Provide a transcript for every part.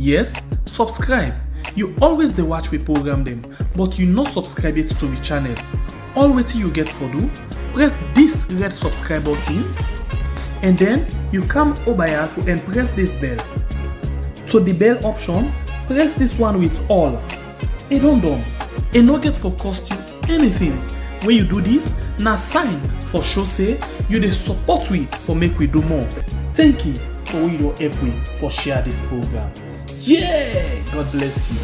Yes, subscribe. You always dey watch we program dem, but you no subscribe yet to we channel. All wetin you get for do, press this red subscribe button and then you come over here and press this bell. To the bell option, press this one with all. E don done. E no get for cost you anything. When you do this, na sign for show say you dey support we for make we do more. Thank you for we don help we for share this program. Yeah! God bless you.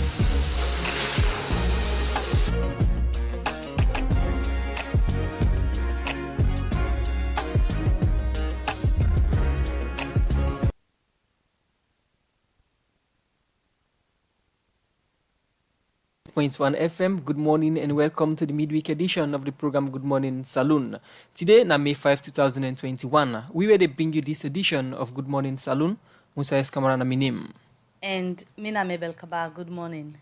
.1 FM. Good morning and welcome to the midweek edition of the program Good Morning Saloon. Today, na May 5, 2021. We will bring you this edition of Good Morning Saloon. Musa Eskamara na minim. And Mina Mabel Kaba, good morning.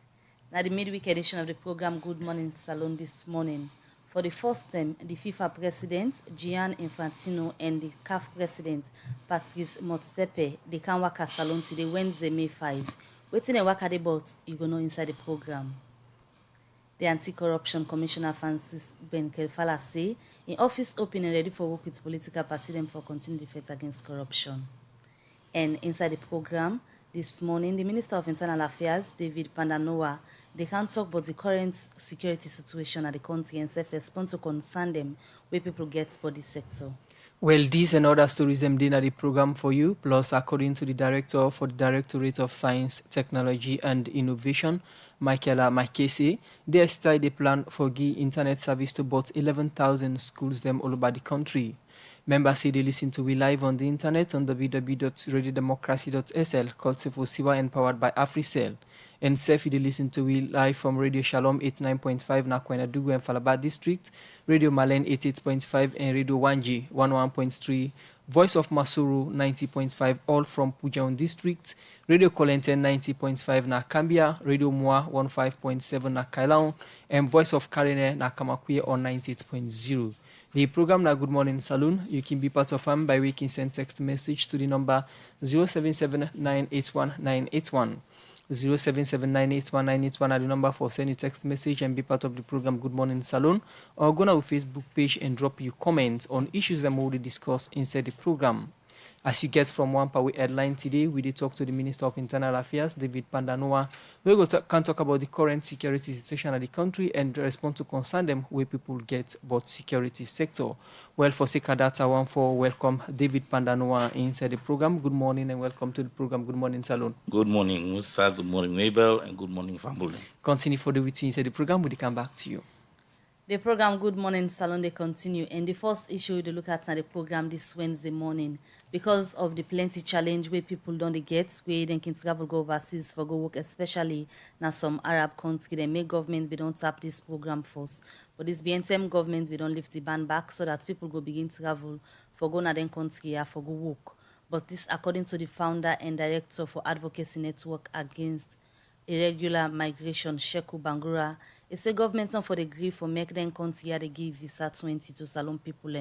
Now the midweek edition of the program Good Morning Saloon this morning. For the first time, the FIFA president, Gianni Infantino, and the CAF president, Patrice Motsepe, they can work at Salon today, Wednesday, May 5. Waiting a work at the boat, you go know inside the program. The Anti-Corruption Commissioner Francis Ben Kelfala say, in office open and ready for work with political party them for continued defense against corruption. And inside the program, this morning, the Minister of Internal Affairs, David Panda-Noah, they can talk about the current security situation at the country and self-respond to concern them where people get for this sector. Well, these and other stories them did at the program for you. Plus, according to the director for the Directorate of Science, Technology and Innovation, Michaela Makese, they started a plan for give internet service to about 11,000 schools them all over the country. Members say they listen to we live on the internet on www.radiodemocracy.sl, called Siwa and powered by AfriCell. And Sefi they listen to we live from Radio Shalom 89.5 Nakwena Dugu and Falaba District, Radio Malen 88.5 and Radio Wanji 11.3, Voice of Masuru 90.5 all from Pujaun District, Radio Kolenten 90.5 na Kambia, Radio Mua 15.7 na Kailaon, and Voice of Karine na Kamakwe on 98.0. The program na Good Morning Saloon, you can be part of them by waking send text message to the number 077981981. 077981981 are the number for sending text message and be part of the program Good Morning Saloon, or go on our Facebook page and drop your comments on issues that we will discuss inside the program. As you get from one power headline today, we did talk to the Minister of Internal Affairs, David Panda-Noah. We can talk about the current security situation of the country and respond to concern them where people get about security sector. Well, for sake of that, I want to welcome David Panda-Noah inside the program. Good morning and welcome to the program Good Morning Saloon. Good morning, Musa. Good morning, Mabel, and good morning, family. Continue for the week inside the program. We'll come back to you. The program Good Morning Salon, they continue. And the first issue we look at now the program this Wednesday morning. Because of the plenty challenge where people don't get, where they can travel go overseas for go work, especially now some Arab country, they make government, we don't tap this program first. But this BNTM government, we don't lift the ban back so that people go begin travel for go na den country for go work. But this according to the founder and director for Advocacy Network Against Irregular Migration, Sheku Bangura. It's a government not for the grief for make them country they give visa 20 to Salon people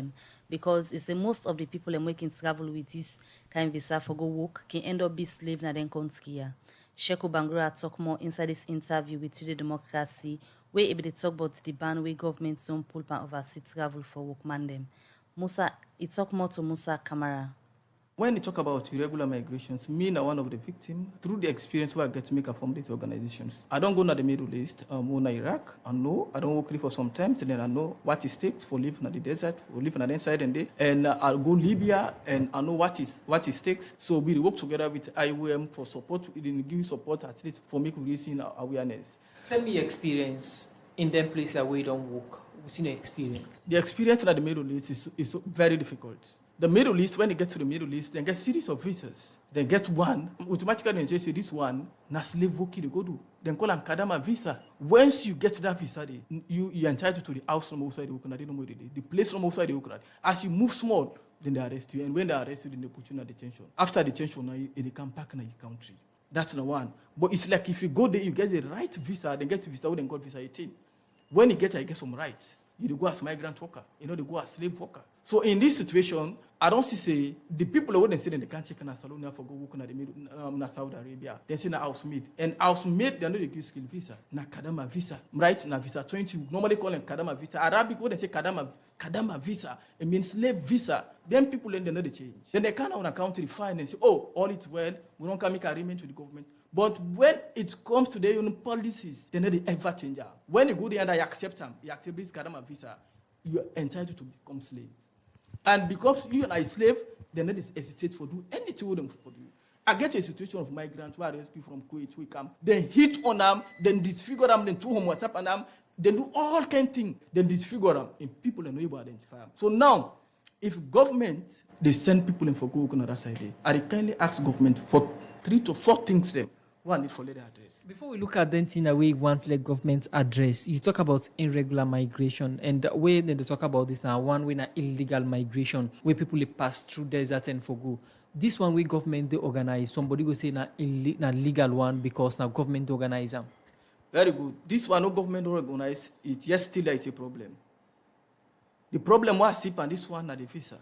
because it's most of the people we can travel with this kind of visa for go work can end up be slave na then country. Sheku Bangura talk more inside this interview with Radio Democracy where they talk about the ban where government don't pull pan overseas travel for workman them. Musa, he talk more to Musa Kamara. When you talk about irregular migrations, me and one of the victims, through the experience where I get to make from these organizations. I don't go to the Middle East, I go to Iraq, I know, I don't work for some time, then I know what it takes for living in the desert, for living on the inside and day. And I'll go Libya and I know what it takes. So we work together with IOM for support, give support at least for making raising awareness. Tell me your experience in them places where you don't work. What's your experience? The experience in the Middle East is very difficult. The Middle East, when they get to the Middle East, they get series of visas. They get one, automatically they say this one, na slave work they go do. Then call them Kadama visa. Once you get that visa, you're entitled to the house from outside the Ukraine. They don't know the place from outside the Ukraine. As you move small, then they arrest you. And when they arrest you, then they put you in detention. After detention, now they come back in your country. That's the one. But it's like if you go there, you get the right visa, then get the visa, then got visa 18. When you get some rights. You dey go as migrant worker, you know, they go as slave worker. So in this situation, I don't see say the people who they say they can't check in Salonia for go work in the middle na Saudi Arabia. They say na housemaid. And housemaid they know they give skill visa. Na kadama visa. Right? Na visa 20. We normally call them kadama visa. Arabic when they say kadama visa, it means slave visa. Then people then they know they change. Then they can't on a country fine and say, oh, all is well, we don't can make agreement with the government. But when it comes to their own policies, they never ever change. When you go there and you accept them, you accept this Kadama visa, you are entitled to become slave. And because you and I slave, they never hesitate for do anything with them for do. I get a situation of migrants who are rescued from Kuwait, we come, then hit on them, then disfigure them, then throw what up on them, then do all kind of things, then disfigure them, and people are not able to identify them. So now, if government, they send people in for go on the other side, I kindly ask government for 3 to 4 things them. One need for let address. Before we look at that in a way want let government address, you talk about irregular migration, and the way they talk about this now, one way na illegal migration, where people they pass through desert and for go. This one way government they organize, somebody will say na legal one because now government organize them. Very good. This one no government organize, it just still is a problem. The problem was SIP and this one na the visa.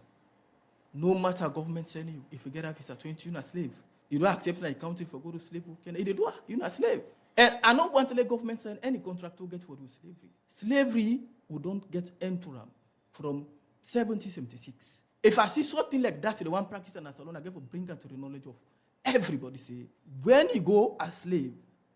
No matter government sending you, if you get a visa 20, you're a slave. You don't accept like counting for go to slave work. They do, you're not a slave. And I don't want to let government sign any contract to get for do slavery. Slavery, we don't get end to them from 1776. If I see something like that, the one practice in a salon, I get to bring that to the knowledge of everybody. Say, when you go as slave,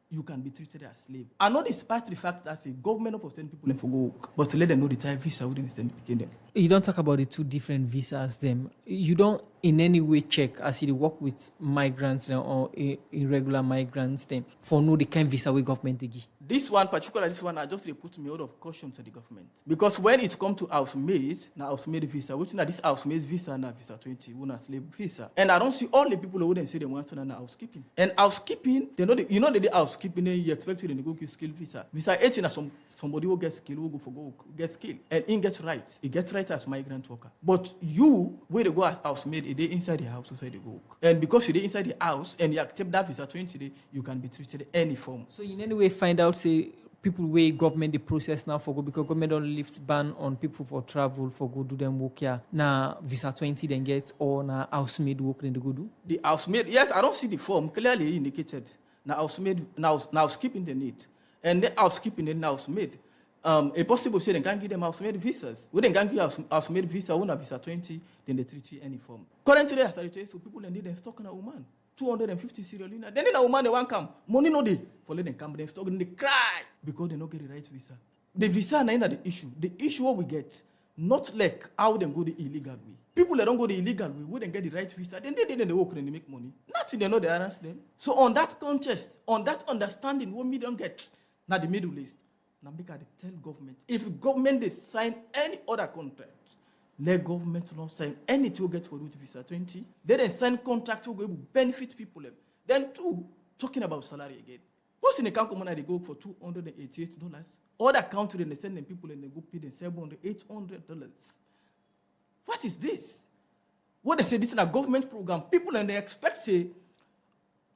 you can be treated as slave. I know despite the fact that the government of send people in for go work, but to let them know the type visa wouldn't send them. You don't talk about the 2 different visas them. You don't in any way check as you work with migrants or irregular migrants them for know the kind of visa we government they give. This one, particularly this one, I just put me out of caution to the government. Because when it comes to housemaid, now housemaid visa, which now this housemaid visa now visa 20, una slave visa. And I don't see all the people who wouldn't say they want to know housekeeping. And housekeeping, they know you know they do housekeeping, then you expect to go get skill visa. Visa 18 is somebody who gets skill, who go for go get skill. And he gets right. He gets right as migrant worker. But you, where they go as housemaid, they inside the house, so they go. And because you're inside the house and you accept that visa 20 days, you can be treated any form. So in any way find out say people way government the process now for go because government don't lift ban on people for travel for go do them work here. Now visa 20 then get or now housemaid work then they go do? The housemaid, yes, I don't see the form clearly indicated. Now housemaid now skipping the need. And the housekeeping the housemaid. A possible say they can give them housemaid visas. We then can give housemaid visa, one visa 20, then they treat you any form. Currently, I started to say so people then need them stock on a woman. 250 Sierra Leone. Then a woman they want come. Money no day. For let them come, they stock and they cry because they don't get the right visa. The visa is not the issue. The issue what we get, not like how them go the illegal way. People that don't go the illegal way, wouldn't get the right visa. Then they work and they make money. Nothing they know they arrange them. So on that contest, on that understanding, what we don't get, now the Middle East. Now make I tell government, if government they sign any other contract, let government not sign anything to get for route visa 20. They sign contract to go benefit people. Then 2, talking about salary again. What's in the country they go for $288? Other country they send them people and they go pay them $700, $800. What is this? What they say this is a government program. People and they expect say,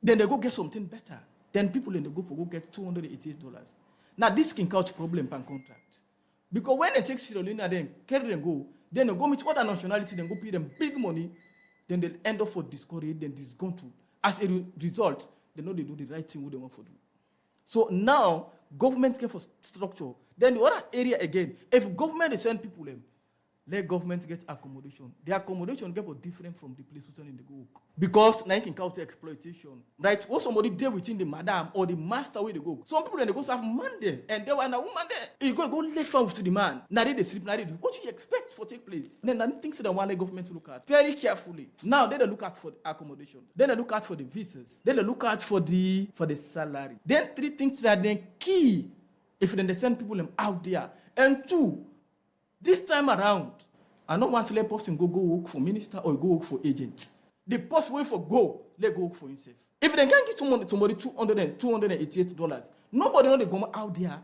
then they go get something better. Then people and they go get $288. Now, this can cause problem per contract. Because when they take Sierra Leone, then carry them go, then they go meet other nationality, then go pay them big money, then they end up for discouraged, then disgruntled. As a result, they know they do the right thing what they want to do. So now, government get for structure. Then the other area again, if government is send people them, let government get accommodation. The accommodation get for different from the place who turn in the go. Because now you can cause exploitation. Right? What somebody there within the madam or the master where they go. Some people then they go have man there and they were a woman there. You go left out to the man. Now they sleep, now they do. What do you expect for take place? Then things that want the government to look at very carefully. Now they look at for the accommodation. Then they look at for the visas. Then they look at for the salary. Then 3 things that then key if they send people them out there. And 2, this time around, I don't want to let person go work for minister or go work for agent. The person way for go, let go work for himself. If they can't get somebody $288, nobody want to go out there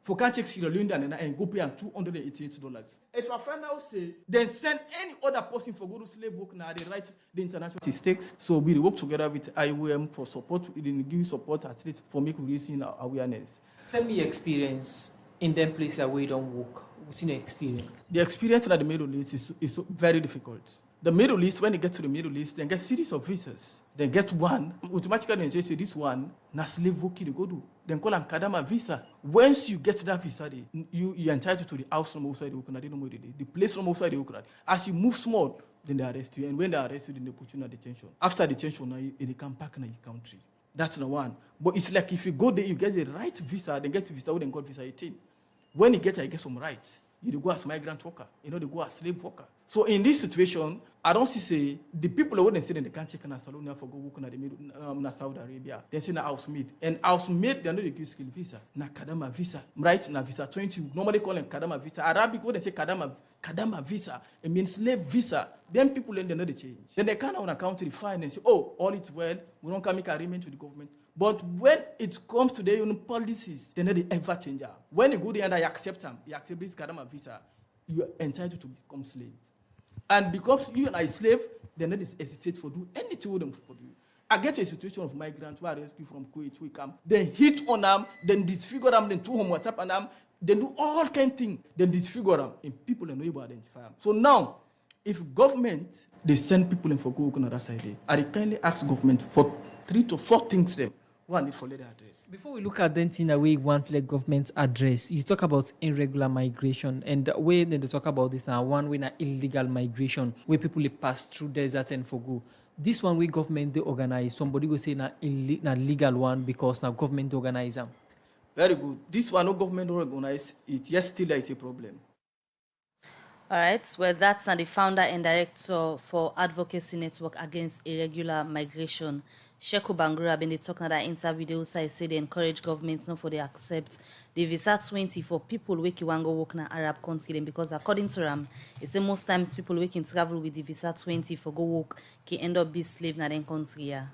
for can't check Sierra Leone and go pay them $288. If I find out say, then send any other person for go to slave work now, they write the international stakes. So we work together with IOM for support, we give support at least for make raising awareness. Tell me your experience in them places where you don't work. What's in your experience? The experience in the Middle East is very difficult. The Middle East, when they get to the Middle East, they get series of visas. They get one, automatically they say this one, na slave work they go do. Then call them Kadama visa. Once you get that visa, you're entitled to the house from outside the Ukraine. They don't know the place from outside the Ukraine. As you move small, then they arrest you. And when they arrest you, then they put you in detention. After detention, now they come back in your country. That's the one. But it's like if you go there, you get the right visa, then get the visa, then got visa 18. When you get there, you get some rights. You go as migrant worker, they go as slave worker. So in this situation, I don't see say the people who say they can't check in Salon for go work in the middle Saudi Arabia. They say na housemaid. And housemaid they know they give skill visa. Na kadama visa. Right na visa 20. Normally call them kadama visa. Arabic when they say kadama visa, it means slave visa. Then people then they know the change. Then they can't on a country fine and say, oh, all is well, we don't come make agreement with the government. But when it comes to their own policies, they never ever change. When you go there and you accept them, you accept this Kadama visa, you are entitled to become slave. And because you are a slave, they never hesitate for do anything with them for you. I get a situation of migrants who are rescued from Kuwait, who come, then hit on them, then disfigure them, then do what's up on them, then do all kind of things, then disfigure them, and people are not able to identify them. So now, if government, they send people in for go on the other side, I kindly ask government for 3 to 4 things them. One need for letter address. Before we look at them in a way you want the government address, you talk about irregular migration, and the way they talk about this now, one way na illegal migration, where people pass through desert and for go. This one way government they organize, somebody will say na legal one because now government organize them. Very good. This one no government organize, it just still is a problem. All right, well, that's the founder and director for Advocacy Network Against Irregular Migration. Sheku Bangura been talking that interview. I say they encourage governments not for they accept the visa 20 for people who want go work in an Arab country because according to them, it's say most times people who can travel with the visa 20 for go work can end up be slave in that country. Yeah.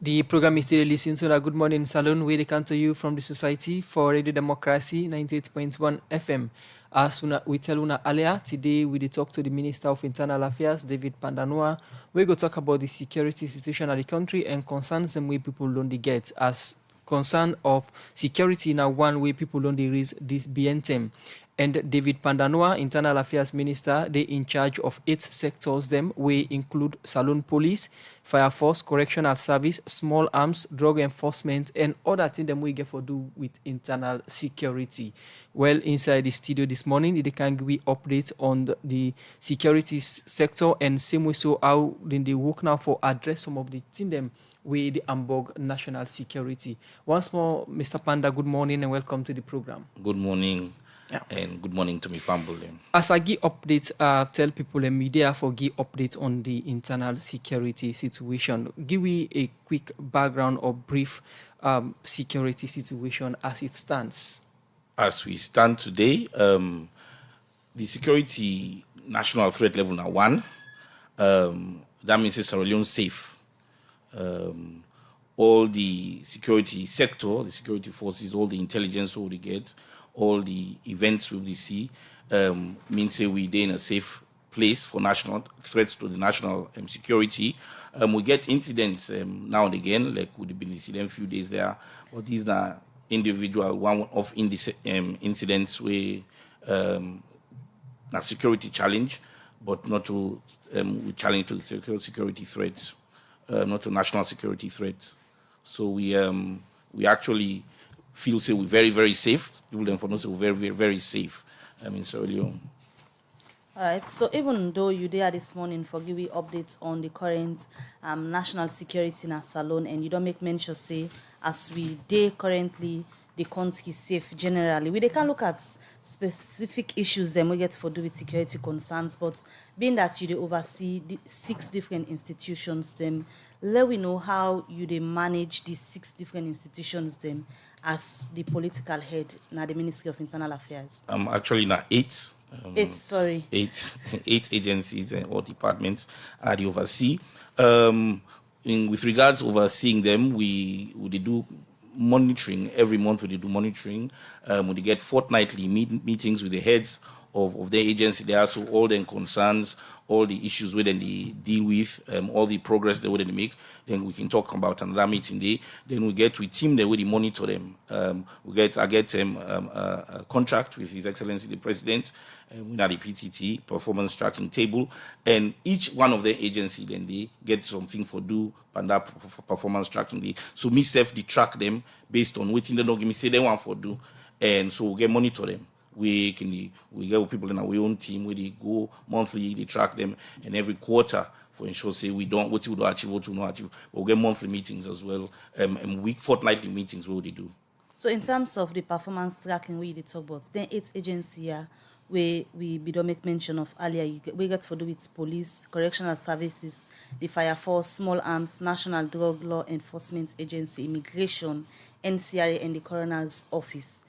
The program is still listening to the Good Morning Salon where they come to you from the Society for Radio Democracy 98.1 FM. As we tell you earlier, today we talk to the Minister of Internal Affairs, David Panda-Noah. We go talk about the security situation of the country and concerns them way people don't get. As concern of security now one way people don't raise this BNTM. And David Panda-Noah, Internal Affairs Minister, they in charge of 8 sectors. Them we include Salon Police, Fire Force, Correctional Service, Small Arms, Drug Enforcement, and other things them we get for do with internal security. Well, inside the studio this morning, they can give updates on the security sector and same way so how they work now for address some of the things them with the Hamburg national security. Once more, Mr. Panda, good morning and welcome to the program. Good morning. Yeah. And good morning to me family. As I give updates, tell people in media for give updates on the internal security situation. Give me a quick background or brief security situation as it stands. As we stand today, the security national threat level now 1. That means it's Sierra Leone safe. All the security sector, the security forces, all the intelligence we will get, all the events we will see, means that we're in a safe place for national threats to the national security. We get incidents now and again, like we've been incident a few days there, but these are individual one-off incidents where a security challenge, but not to challenge to the security threats, not to national security threats. So we actually feel say we're very, very safe. People then for us we're very, very, very safe in Sierra Leone. All right. So even though you there this morning for giving updates on the current national security in our salon, and you don't make mention say as we there currently the country safe generally, we they can look at specific issues then we get for do with security concerns. But being that you they oversee the 6 different institutions, then let we know how you they manage these 6 different institutions then as the political head in the Ministry of Internal Affairs. Actually now 8. 8 agencies or departments they oversee. With regards to overseeing them, we do monitoring every month. We do monitoring. We get fortnightly meetings with the heads of their agency there, so all their concerns, all the issues where then they deal with, all the progress they would make. Then we can talk about another meeting day. Then we team there where they monitor them. I get a contract with His Excellency the President. We have the PTT, performance tracking table, and each one of their agency then they get something for do Panda performance tracking day. So myself they track them based on what they don't give me say they want for do, and so we get monitor them. We get people in our own team where they go monthly, they track them, and every quarter for ensure say we don't what we do achieve, what we not achieve. But we get monthly meetings as well, and fortnightly meetings where they do. So in terms of the performance tracking we talk about, then 8 agency here where we don't make mention of earlier, we get to do with police, correctional services, the fire force, small arms, National Drug Law Enforcement Agency, immigration, NCRA, and the coroner's office.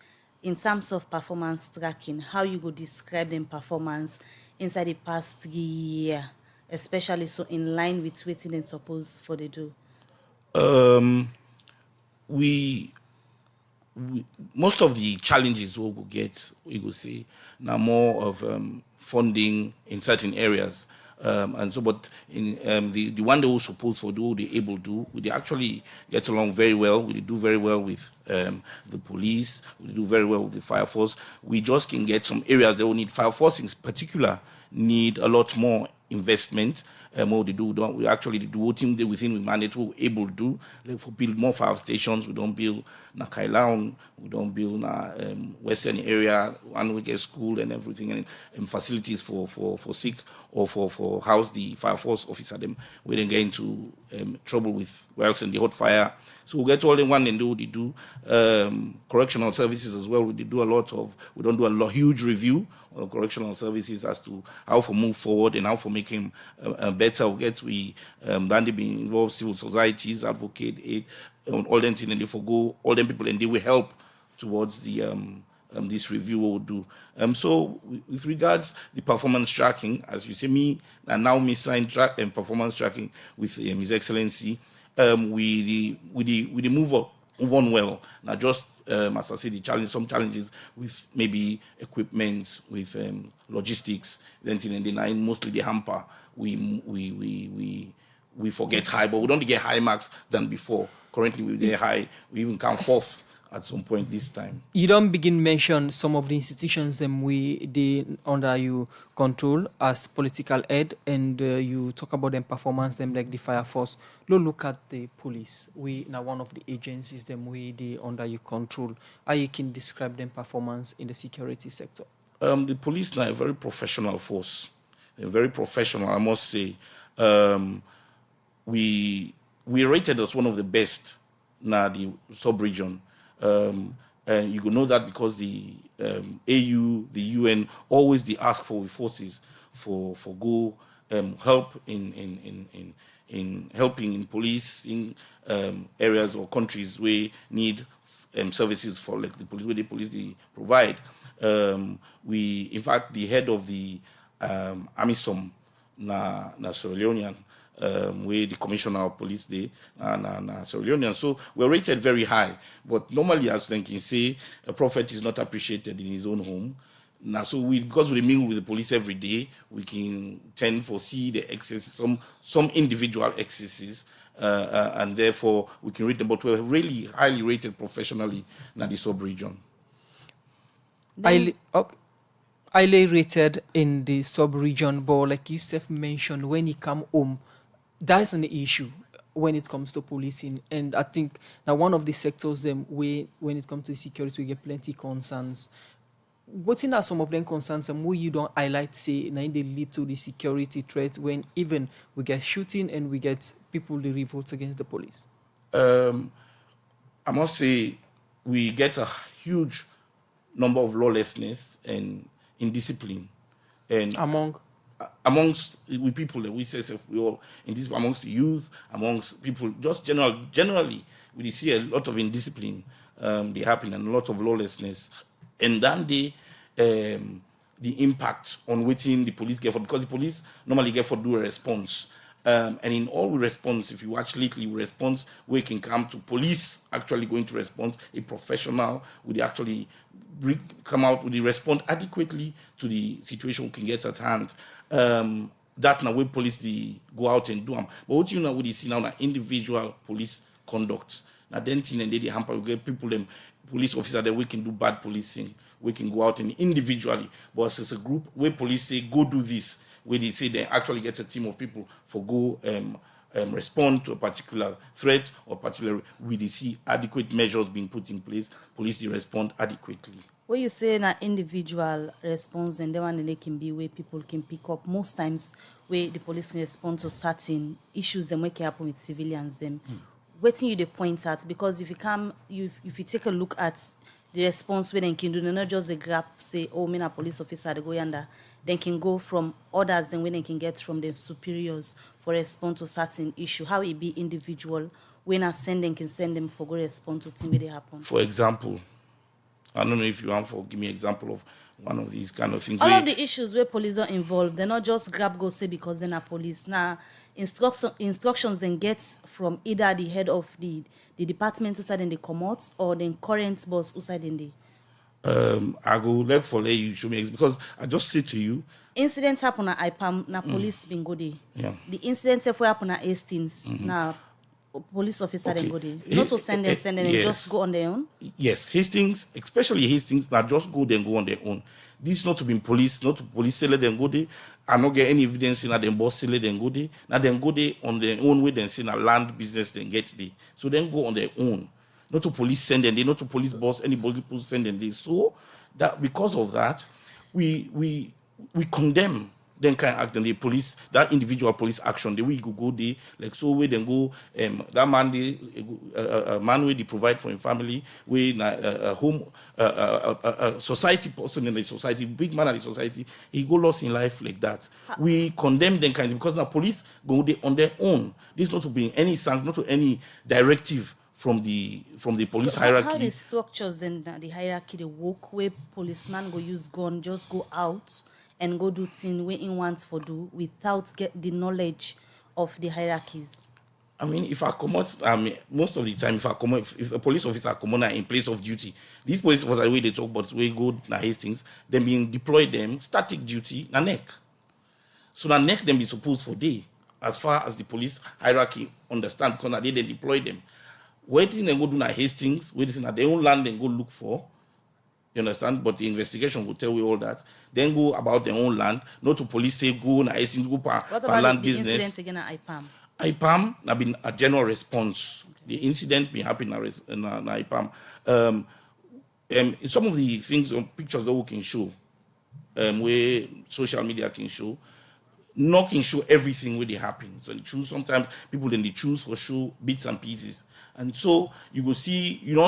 In terms of performance tracking, how you go describe them performance inside the past year, especially so in line with what they supposed for they do? We most of the challenges we will get, we will say, now more of funding in certain areas. And so, but in the one they were supposed to do, they able to, they actually get along very well. We do very well with the police. We do very well with the fire force. We just can get some areas that will need fire force in particular need a lot more investment. What they do, we actually do what team they within we manage, we able to do. Like for build more fire stations, we don't build na Kailaun, we don't build na western area, one we get school and everything, and facilities for sick or for house the fire force officer them. We then get into trouble with wells and the hot fire. So we get all in one and do what they do. Correctional services as well. We don't do a huge review of correctional services as to how to move forward and how to make him better. Then they be involved civil societies, advocate, aid, all them things, and they forgo all them people, and they will help towards the this review we will do. So with regards the performance tracking, as you see me, and now me sign track and performance tracking with His Excellency. We move on well. Now, just as I said, some challenges with maybe equipment, with logistics, then mostly the hamper. We forget high, but we don't get high marks than before. Currently, we're high. We even come fourth at some point this time. You don't begin mention some of the institutions them they under you control as political aid, and you talk about them performance them like the fire force. Look at the police. We now one of the agencies them they under you control. How you can describe them performance in the security sector? The police now a very professional force. They're very professional, I must say. We rated as one of the best now the sub-region. And you could know that because the AU, the UN, always they ask for forces for go help in helping in policing areas or countries where need services for like the police where the police they provide. In fact, the head of the AMISOM na Sierra Leonean. Where the commissioner of police they and Sierra Leonean. So we're rated very high. But normally, as one can say, a prophet is not appreciated in his own home. Now, so because we mingle with the police every day, we can tend to see the excesses, some individual excesses, and therefore we can rate them. But we're really highly rated professionally in the sub-region. Highly rated in the sub-region, but like you mentioned, when he come home, that's an issue when it comes to policing. And I think now one of the sectors when it comes to security, we get plenty concerns. What's in some of them concerns and where you don't highlight, say, now they lead to the security threat when even we get shooting and we get people that revolt against the police? I must say we get a huge number of lawlessness and indiscipline. And amongst we people that we say we all in this amongst the youth, amongst people just generally we see a lot of indiscipline they happen and a lot of lawlessness, and then the impact on waiting the police get for, because the police normally get for do a response, And in all response, if you watch lately, response we can come to police actually going to respond, a professional would actually come out with the response adequately to the situation we can get at hand. That now way police go out and do them. But what you know what you see now individual police conduct. Now then thing and they hamper you get people them police officer that we can do bad policing. We can go out and individually. But as a group where police say go do this, where they say they actually get a team of people for go respond to a particular threat or particular where they see adequate measures being put in place, police they respond adequately. When you say an individual response, and the one they can be where people can pick up, most times where the police can respond to certain issues that can happen with civilians, them waiting you the point at, because if you take a look at the response where they can do, not just a grab, say, oh, me a police officer, they go yonder. They can go from others, then when they can get from their superiors for response to certain issue. How it be individual, when I send them, can send them for go respond to things where they happen. For example, I don't know if you want to give me an example of one of these kind of things. All of the issues where police are involved, they're not just grab go say because they're not police. Now, instructions then gets from either the head of the department who side in the commot or the current boss who side in the. I go look for you show me because I just say to you. Incidents happen at IPAM, na police been go there. Yeah. The incidents if we happen at Hastings, na police officer then go there. Not to send them, Yes. and just go on their own. Yes, Hastings, especially Hastings, not just go there and go on their own. This not to be police, not to police say let them go there. I not get any evidence in that them boss say let them go there. Now them go there on their own way, then say na land business then get there. So then go on their own. Not to police send them there, not to police boss, anybody send them there. So that because of that, we condemn then kind of act and the police, that individual police action, the way you go there, like so where then go, that man, a man where they provide for his family, where a home, a society person in the society, big man in the society, he go lost in life like that. We condemn them kind of, because the police go there on their own. This not to be any sanction, not to any directive from the police hierarchy. How the structures and the hierarchy they work where policeman go use gun, just go out and go do things where he wants for do without get the knowledge of the hierarchies. I mean, if I come out, most of the time, if a police officer come on in place of duty, these police officers, the way they talk about, way go na Hastings, them being deployed them static duty na neck. So na neck them be supposed for day, as far as the police hierarchy understand, because na they deploy them. Waiting they go do na Hastings, waiting at their own land then go look for. You understand? But the investigation will tell you all that. Then go about their own land. Not to police say go na Hastings, go per land business. What about the incidents again at IPAM? IPAM have been a general response. The incident been happening in IPAM. Some of the things on pictures that we can show, where social media can show, not can show everything where they happen. So they choose sometimes people then they choose for show bits and pieces. And so you don't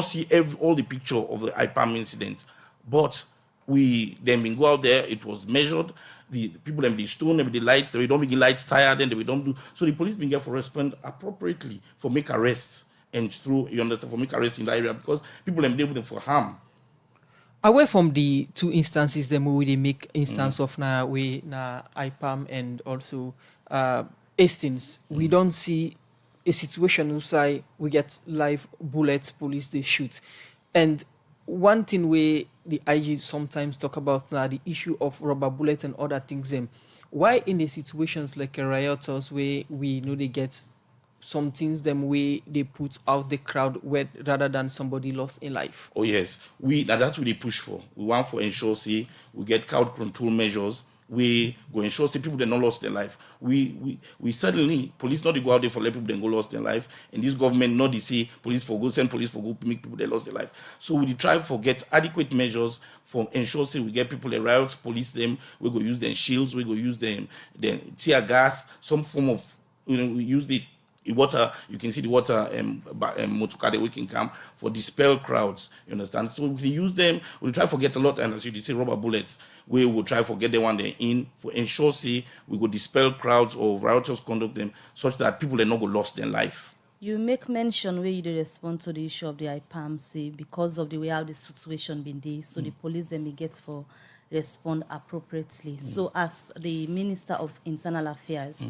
see all the picture of the IPAM incident. But we then go out there, it was measured. The people then be stone, then the lights, they don't make the lights tired, then they don't do. So the police been get for respond appropriately for make arrests and through for make arrests in the area because people then deal with them for harm. Away from the two instances, then we make instance of na IPAM and also Hastings, we don't see a situation where we get live bullets, police they shoot. And one thing where the IG sometimes talk about now the issue of rubber bullets and other things. Why in the situations like a rioters where we know they get some things them way they put out the crowd where rather than somebody lost in life? Oh yes, that's what they push for. We want for ensure we get crowd control measures. We go ensure people they not lost their life. We certainly police not to go out there for let people then go lost their life. And this government not to say police for go send police for go make people they lost their life. So we try for get adequate measures for ensure we get people that riot, police them. We go use them shields. We go use them tear gas, some form of we use the water. You can see the water motorcar we can come for dispel crowds. You understand? So we can use them. We try to get a lot, and as you say, rubber bullets. We will try to get the one there in for ensure we go dispel crowds or rioters conduct them such that people they not go lost their life. You make mention where you do respond to the issue of the IPAM, say because of the way how the situation been there, so the police then may get for respond appropriately. So as the Minister of Internal Affairs,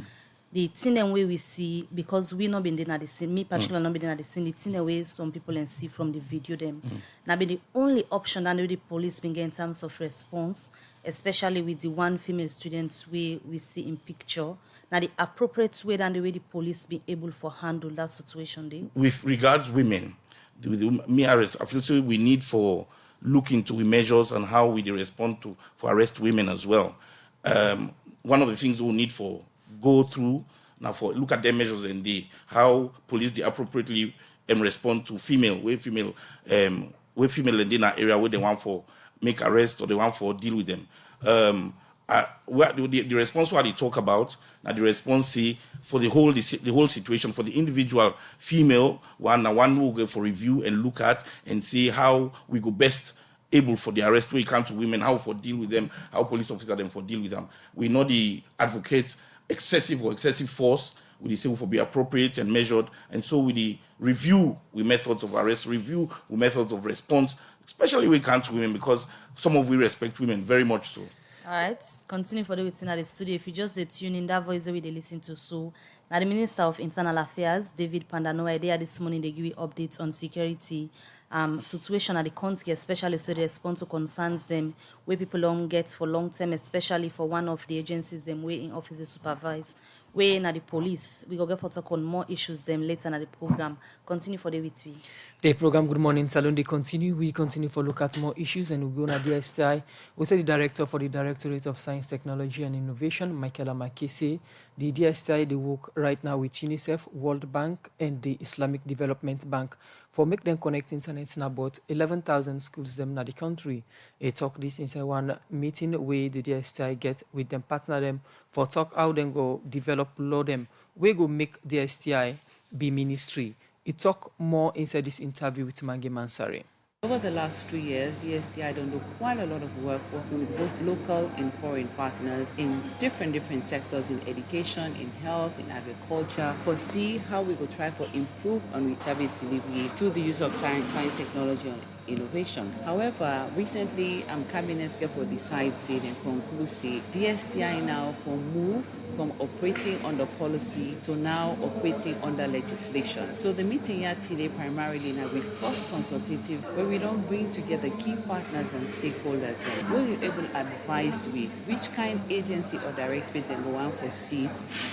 the thing and way we see, because we not been there at the scene, me particularly not been there at the scene, the thing and way some people and see from the video them. Now be the only option that the police been getting in terms of response, especially with the one female student we see in picture. Now the appropriate way than the way the police be able to handle that situation there. With regards women, me arrest, I feel so we need for look into measures and how we respond to for arrest women as well. One of the things we need for go through now for look at their measures and how police they appropriately respond to female and in that area where they want for make arrest or they want for deal with them. The response what they talk about, now the response say for the whole situation for the individual female one who will go for review and look at and see how we go best able for the arrest when it comes to women, how for deal with them, how police officer them for deal with them. We know the advocates excessive force. We say for be appropriate and measured, and so we the review with methods of arrest, review with methods of response, especially when it comes to women, because some of we respect women very much so. All right, continue for the within at the studio. If you just tune in, that voice that we listen to, so now the Minister of Internal Affairs, David Panda-Noah, they are this morning they give you updates on security situation at the country, especially so they respond to concerns them where people don't get for long term, especially for one of the agencies them where in office they supervise, where in at the police. We go get for talk on more issues them later in the program. Continue for the with we. The program Good Morning Salon they continue. We continue for look at more issues and we go on DSTI. We say the director for the Directorate of Science, Technology and Innovation, Michaela Makese. The DSTI they work right now with UNICEF, World Bank and the Islamic Development Bank for make them connect internet in about 11,000 schools them in the country. They talk this inside one meeting where the DSTI get with them partner them for talk how them go develop law them. We go make DSTI be ministry. It talk more inside this interview with Mange Mansari. Over the last 2 years, DSTI done do quite a lot of work working with both local and foreign partners in different sectors in education, in health, in agriculture, for see how we could try for improve on service delivery through the use of science, technology and innovation. However, recently Cabinet therefore decide say and conclude say DSTI now for move from operating under policy to now operating under legislation. So the meeting here today primarily now we first consultative where we don't bring together key partners and stakeholders then where we able to advise with which kind agency or directorate then go on for see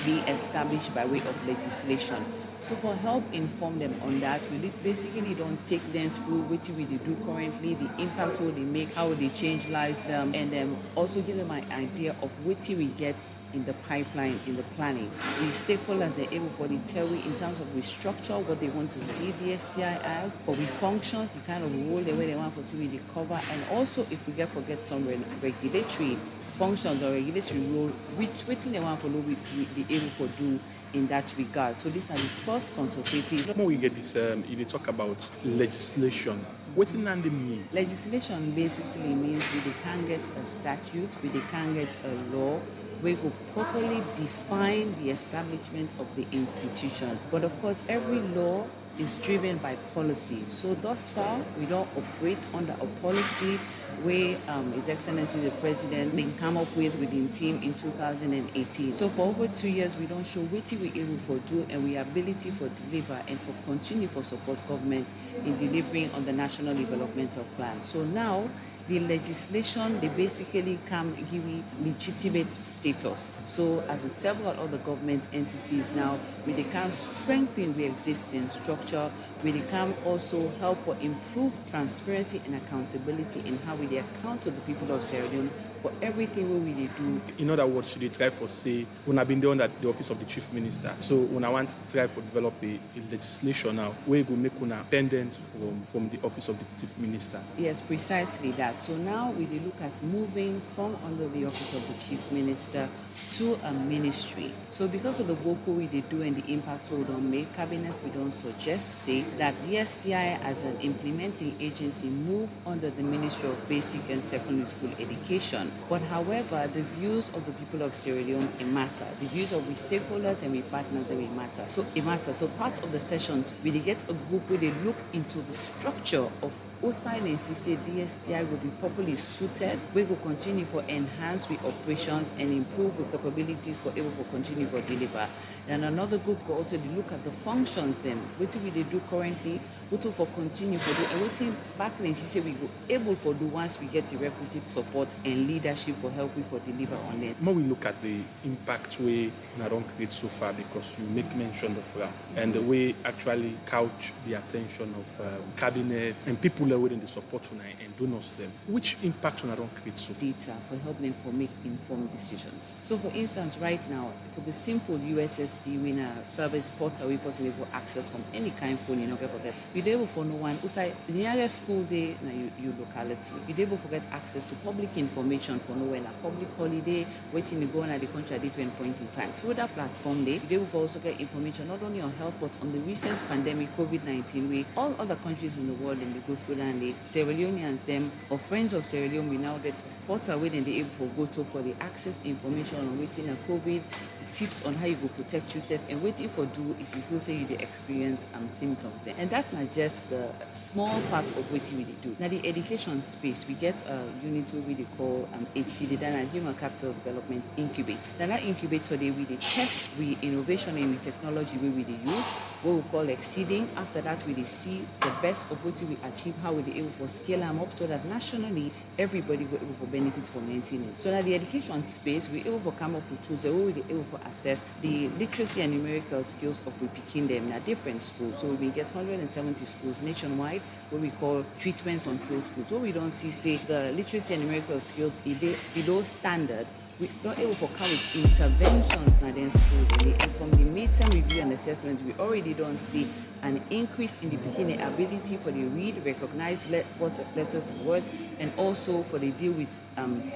be established by way of legislation. So for help inform them on that, we basically don't take them through what we do currently, the impact what they make, how they change lives them, and then also give them an idea of what we get in the pipeline, in the planning. The stakeholders they're able for the tell we in terms of restructure what they want to see the STI as, for we functions, the kind of role the way they want for see the cover, and also if we forget some regulatory functions or regulatory role, which they want for we be able to do in that regard. So this is the first consultative. When we get this, you talk about legislation. What does that mean? Legislation basically means we can't get a statute, we can't get a law, we will properly define the establishment of the institution. But of course, every law is driven by policy. So thus far, we don't operate under a policy where His Excellency the President been come up with within team in 2018. So for over 2 years, we don't show what we able for do and we ability for deliver and for continue for support government in delivering on the National Developmental Plan. So now, the legislation, they basically come give legitimate status. So as with several other government entities now, they can strengthen the existing structure, they can also help for improved transparency and accountability in how we account to the people of Sierra Leone for everything we do. In other words, should they try for say, when I've been done at the office of the Chief Minister, so when I want to try for develop a legislation now, where you make una pendant from the office of the Chief Minister? Yes, precisely that. So now we look at moving from under the office of the Chief Minister to a ministry. So because of the work we do and the impact we don't make, Cabinet we don't suggest say that the STI as an implementing agency move under the Ministry of Basic and Secondary School Education. But however, the views of the people of Sierra Leone matter. The views of the stakeholders and the partners matter. So it matters. So part of the session, we get a group where they look into the structure of outside NCC DSTI will be properly suited. We will continue for enhance with operations and improve with capabilities for able to continue for deliver. And another group will also look at the functions then. What will they do currently? What will for continue for do and waiting back in NCC we go able for do once we get the requisite support and leadership for helping for deliver on it. More we look at the impact we don't create so far, because you make mention of and the way actually couch the attention of cabinet and people that within the support tonight and donors them. Which impact we don't create so far? Data for helping them for make informed decisions. So for instance, right now, for the simple USSD winner service portal, we possibly for access from any kind of phone, you know, get forget. You're able for no one who say the nearest school day na you locality. You're able to get access to public information for nowhere na public holiday, waiting to go on at the country at different point in time. Through that platform day, you're able to also get information not only on health but on the recent pandemic COVID-19 way all other countries in the world and they go through that and they Sierra Leoneans them or friends of Sierra Leone we now get portal where they able to go to for the access information on waiting a COVID, tips on how you go protect yourself and waiting for do if you feel say you experience symptoms. And that's not just the small part of what we do. Now the education space, we get a unit where we call HCD, that Human Capital Development Incubate. Now that incubator they we test we innovation and we technology where we use, what we call exceeding. After that we see the best of what we achieve, how we able to scale them up so that nationally everybody will able to benefit from maintaining. So now the education space, we able to come up with tools where we able to assess the literacy and numerical skills of we picking them in different schools. So we get 170 schools nationwide what we call treatments on those schools. What we don't see say the literacy and numerical skills if they below standard, we don't able to come with interventions now in school. And from the midterm review and assessment, we already don't see an increase in the beginning ability for the read, recognize letters and words, and also for the deal with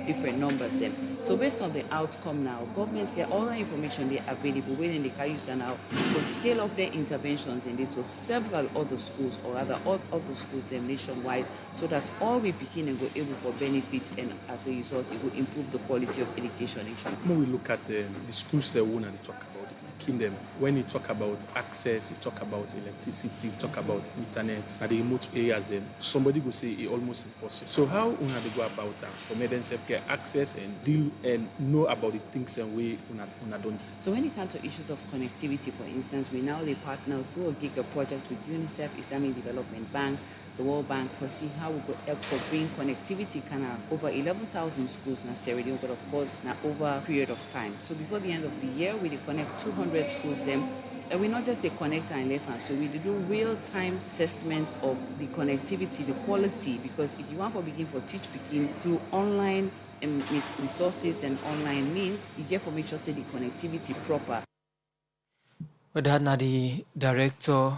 different numbers them. So based on the outcome now, government get all the information they available when they can use now to scale up their interventions in it to several other schools or rather all other schools them nationwide, so that all we begin and go able for benefit and as a result it will improve the quality of education. When we look at the schools they want to talk about kingdom, when you talk about access, you talk about electricity, you talk about internet, and the remote areas, then somebody will say it's almost impossible. So how una they go about that for medicine get access and deal and know about the things and way una don't. So when it comes to issues of connectivity, for instance, we now they partner through a giga project with UNICEF, Islamic Development Bank, the World Bank for see how we go help for bring connectivity kind of over 11,000 schools in Sierra Leone, but of course now over a period of time. So before the end of the year, we connect 200 schools them. And we not just the connector and left hand, so we do real-time assessment of the connectivity, the quality, because if you want to begin for teach begin through online resources and online means, you get for make sure say the connectivity proper. Well, that now the director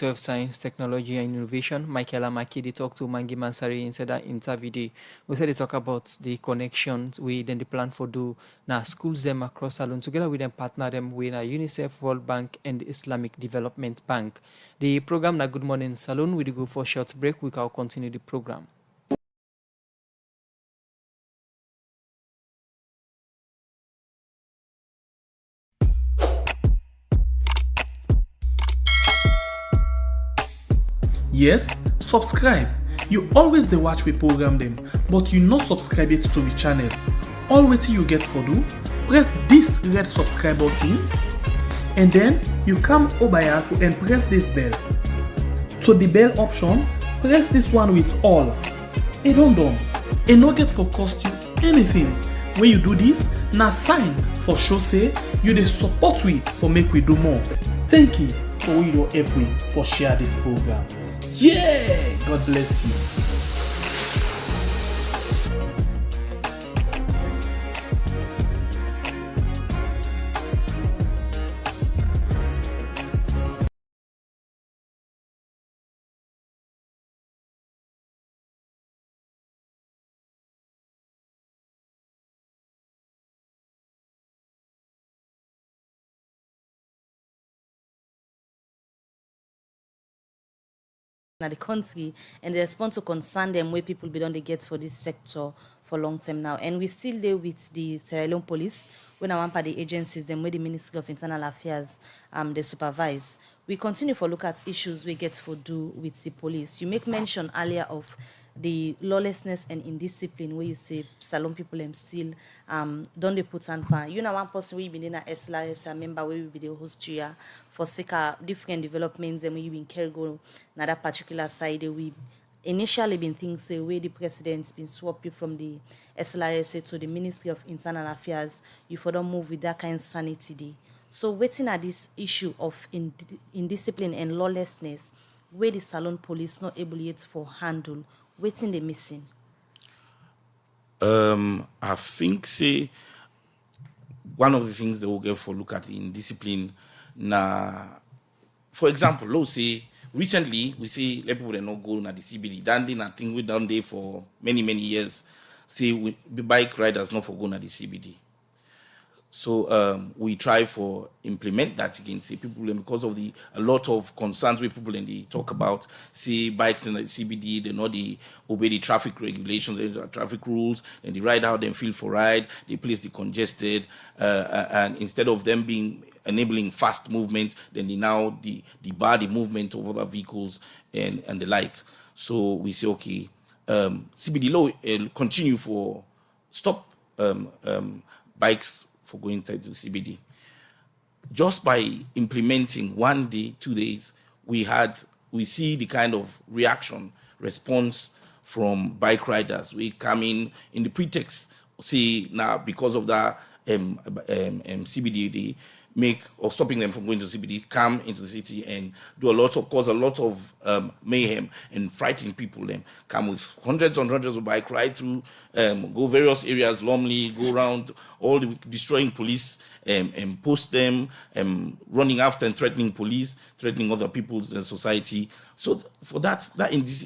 of Science, Technology and Innovation, Michaela Maki, they talked to Mangi Mansari inside that interview. We said they talk about the connections we then the plan for do now schools them across Salon together with them partner them with UNICEF, World Bank and the Islamic Development Bank. The program na Good Morning Salon, we go for a short break. We can continue the program. Yes, subscribe. You always dey watch we program them, but you not subscribe yet to the channel. All wetin you get for do, press this red subscribe button and then you come over here and press this bell. To the bell option, press this one with all. E don done. E no get for cost you anything. When you do this, na sign for show say you dey support we for make we do more. Thank you for we don help we for share this program. Yeah! God bless you. The country and the response to concern them where people be done they get for this sector for long term now. And we still there with the Sierra Leone police, when I want the agencies, them where the Ministry of Internal Affairs they supervise. We continue for look at issues we get for do with the police. You make mention earlier of the lawlessness and indiscipline where you say Salon people them still don't they put on pan. You know one person we been in a SLRS, a member where we be the host here for sake of different developments and we been care go na that particular side we initially been things say where the president's been swapped from the SLRSA to the Ministry of Internal Affairs, you for don't move with that kind of sanity day. So waiting at this issue of indiscipline and lawlessness, where the Salon police not able yet for handle, waiting the missing. I think say one of the things they will get for look at in discipline na, for example, let's say recently we say let people not go na the CBD. That thing I think we done there for many years. Say we bike riders not for go na the CBD. So we try for implement that again. Say people because of a lot of concerns with people and they talk about say bikes in the CBD, they know they obey the traffic regulations, the traffic rules, and they ride out them feel for ride, they place the congested, and instead of them being enabling fast movement, then they now the bar the movement of other vehicles and the like. So we say okay, CBD law continue for stop bikes for going to CBD. Just by implementing 1 day, 2 days, we see the kind of response from bike riders. We come in the pretext, see now because of that CBD, they make or stopping them from going to CBD, come into the city and cause a lot of mayhem and frighten people. Them come with hundreds and hundreds of bike ride through, go various areas, Lumley, go around, all the destroying police, and post them, running after and threatening police, threatening other people in the society. So for that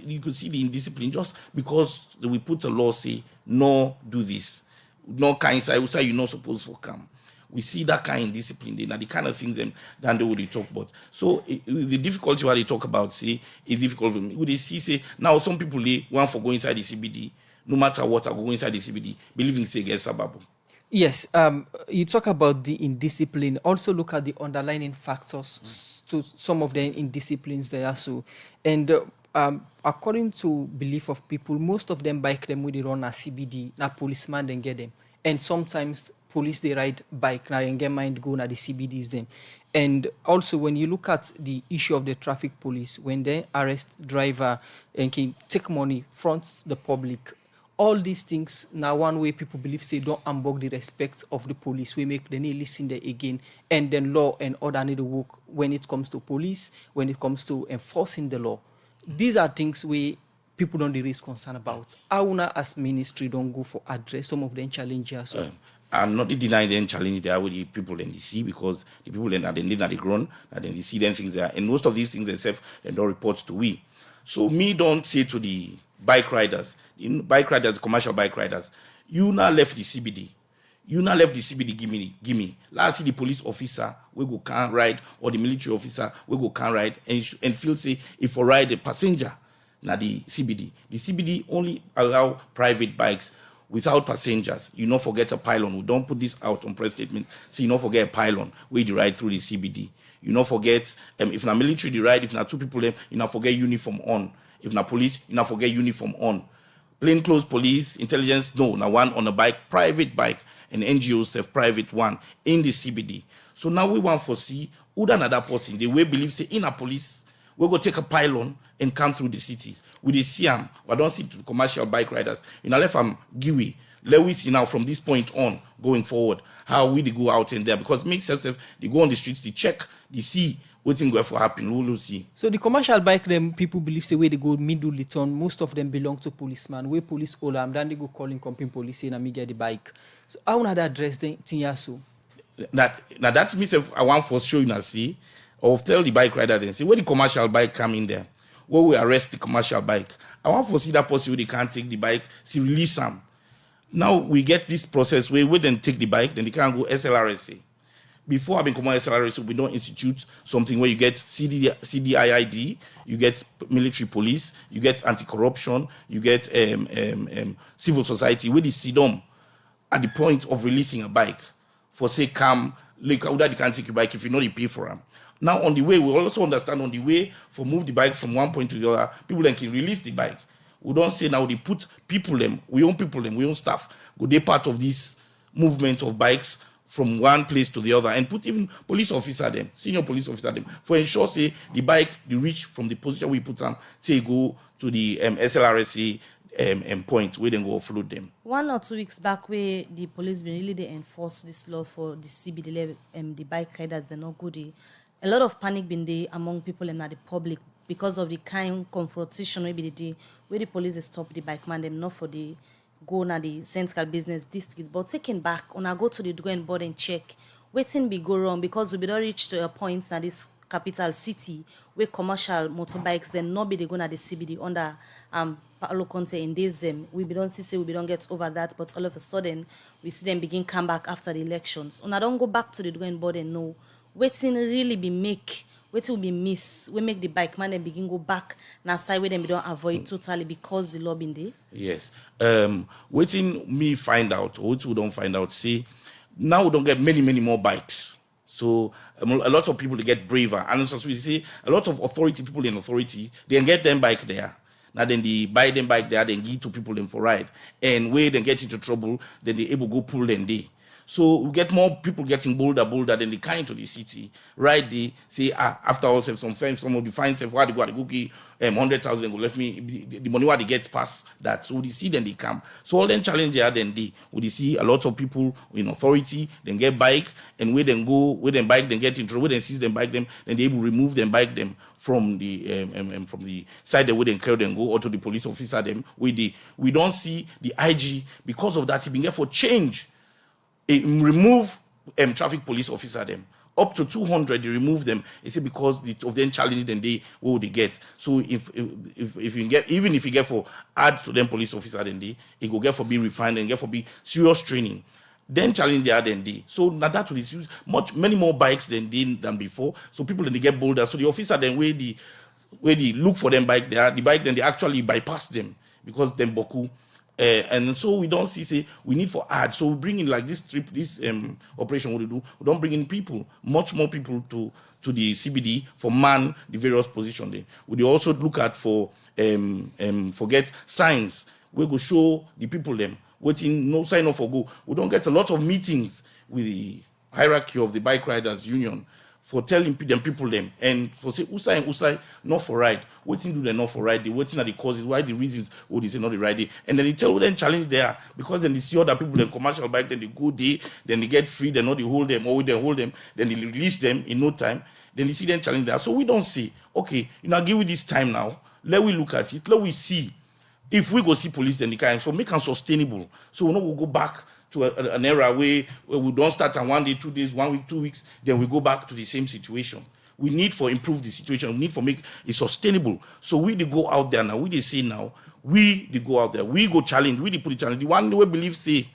you could see the indiscipline just because we put a law say no, do this, no kind side you're not supposed to come. We see that kind of discipline, the kind of things that they would talk about. So the difficulty what they talk about, say, is difficult for me. Would they see, say, now some people they want for go inside the CBD, no matter what, I go inside the CBD, believing say get sababu. Yes, you talk about the indiscipline. Also look at the underlying factors to some of the indisciplines there. So, and according to belief of people, most of them bike them when they run a CBD, na policeman then get them, and sometimes police they ride bike now and get mind go na the CBDs then. And also when you look at the issue of the traffic police, when they arrest driver and can take money front the public, all these things now one way people believe say don't unbog the respect of the police. We make the need listen there again, and then law and order need to work when it comes to police, when it comes to enforcing the law. These are things we people don't raise concern about. How as ministry don't go for address some of them challenges. I'm not denying them challenge there with the people in the sea because the people then are the grown and then they see them things there. And most of these things themselves they don't report to we. So me don't say to the bike riders, commercial bike riders, you now left the CBD. You now left the CBD, give me. Last see the police officer, we go can ride, or the military officer, we go can ride, and feel say if I ride a passenger, now the CBD. The CBD only allow private bikes without passengers. You not forget a pylon. We don't put this out on press statement. So you not forget a pylon where you ride through the CBD. You not forget if not military the ride, if not two people them, you not forget uniform on. If not police, you not forget uniform on. Plainclothes police, intelligence, no. Now one on a bike, private bike, and NGOs have private one in the CBD. So now we want to see who another person. They will believe say in a police, we go take a pylon and come through the city. With the Siam, I don't see the commercial bike riders. In a left I'm Giwi. Let we see now from this point on going forward how we they go out in there because it makes sense if they go on the streets, they check, they see what thing going to happen. We'll see. So the commercial bike them people believe say where they go middle return, most of them belong to policeman. Where police all them, then they go calling company police saying me get the bike. So I want to address the thing so. Now that's me I want for show you now see or tell the bike rider then say where the commercial bike come in there. Where we arrest the commercial bike. I want to see that person where they can't take the bike, see release them. Now we get this process where we then take the bike, then they can't go SLRSA. before having common SLRC, we don't institute something where you get CDIID, you get military police, you get anti-corruption, you get civil society, where they sit down at the point of releasing a bike for say like how that you can't take your bike if you know you pay for them. Now on the way, we also understand on the way for move the bike from one point to the other, people then can release the bike. We don't say now they put people them, we own staff, go they part of this movement of bikes from one place to the other and put even police officer them, senior police officer them, for ensure say the bike, the reach from the position we put them, say go to the SLRSA point where then go offload them. 1 or 2 weeks back, where the police been really they enforce this law for the CBD, the bike riders, they're not good. A lot of panic been there among people and at the public because of the kind confrontation maybe the day where the police stop the bike man them not for the go na the central business district, but taken back on I go to the drawing board and check waiting be go wrong because we don't reach to a point na this capital city where commercial motorbikes then not be they go na the CBD under Paolo Conte in days them we don't see we don't get over that, but all of a sudden we see them begin come back after the elections. And I don't go back to the drawing board and know waiting really be make waiting will be miss we make the bike man and begin go back now side where them we don't avoid totally because the law been there. Yes. Waiting me find out, or we don't find out, see, now we don't get many more bikes. So a lot of people they get braver. And as we see, a lot of people in authority, they can get them bike there. Now then they buy them bike there, then give to people them for ride. And where they get into trouble, then they able go pull them there. So we get more people getting bolder, then they come into the city. Right they say, after all, some of the fines, why they go to Gookie, 100,000, they go left me, the money where they get past that. So we see then they come. So all then challenge there, then we see a lot of people in authority, then get bike, and where then go, where then bike, then get in trouble, where then seize them bike them, then they able remove them bike them from the side where they carry them go, or to the police officer them, we don't see the IG, because of that, he been there for change. Remove traffic police officer them up to 200. They remove them. It's because of them challenge them what would they get. So if you get, even if you get for add to them police officer then it go get for be refined and get for be serious training. Then challenge the other day. So now that will use many more bikes than before. So people then they get bolder. So the officer then where they look for them bike there, the bike then they actually bypass them because them boku. And so we don't say we need for add. So we bring in like this operation. What we do? We don't bring in people, much more people to the CBD for man the various position there. We also look at for get signs. We go show the people them waiting no sign off or go. We don't get a lot of meetings with the hierarchy of the bike riders union for telling them people them and for say Usai not for ride. Waiting do they not for ride? They waiting at the causes, why the reasons would they say not the ride? And then they tell them challenge there because then they see other people then commercial bike, then they go there, then they get free, then not they hold them, or they hold them, then they release them in no time, then they see them challenge there. So we don't say, okay, give it this time now, let we look at it, let we see. If we go see police, then they can so make them sustainable. So we'll go back to an era where we don't start on 1 day, 2 days, 1 week, 2 weeks, then we go back to the same situation. We need for improve the situation. We need for make it sustainable. So we go out there now. We say now. We go out there. We go challenge. We put the challenge. The one we believe say,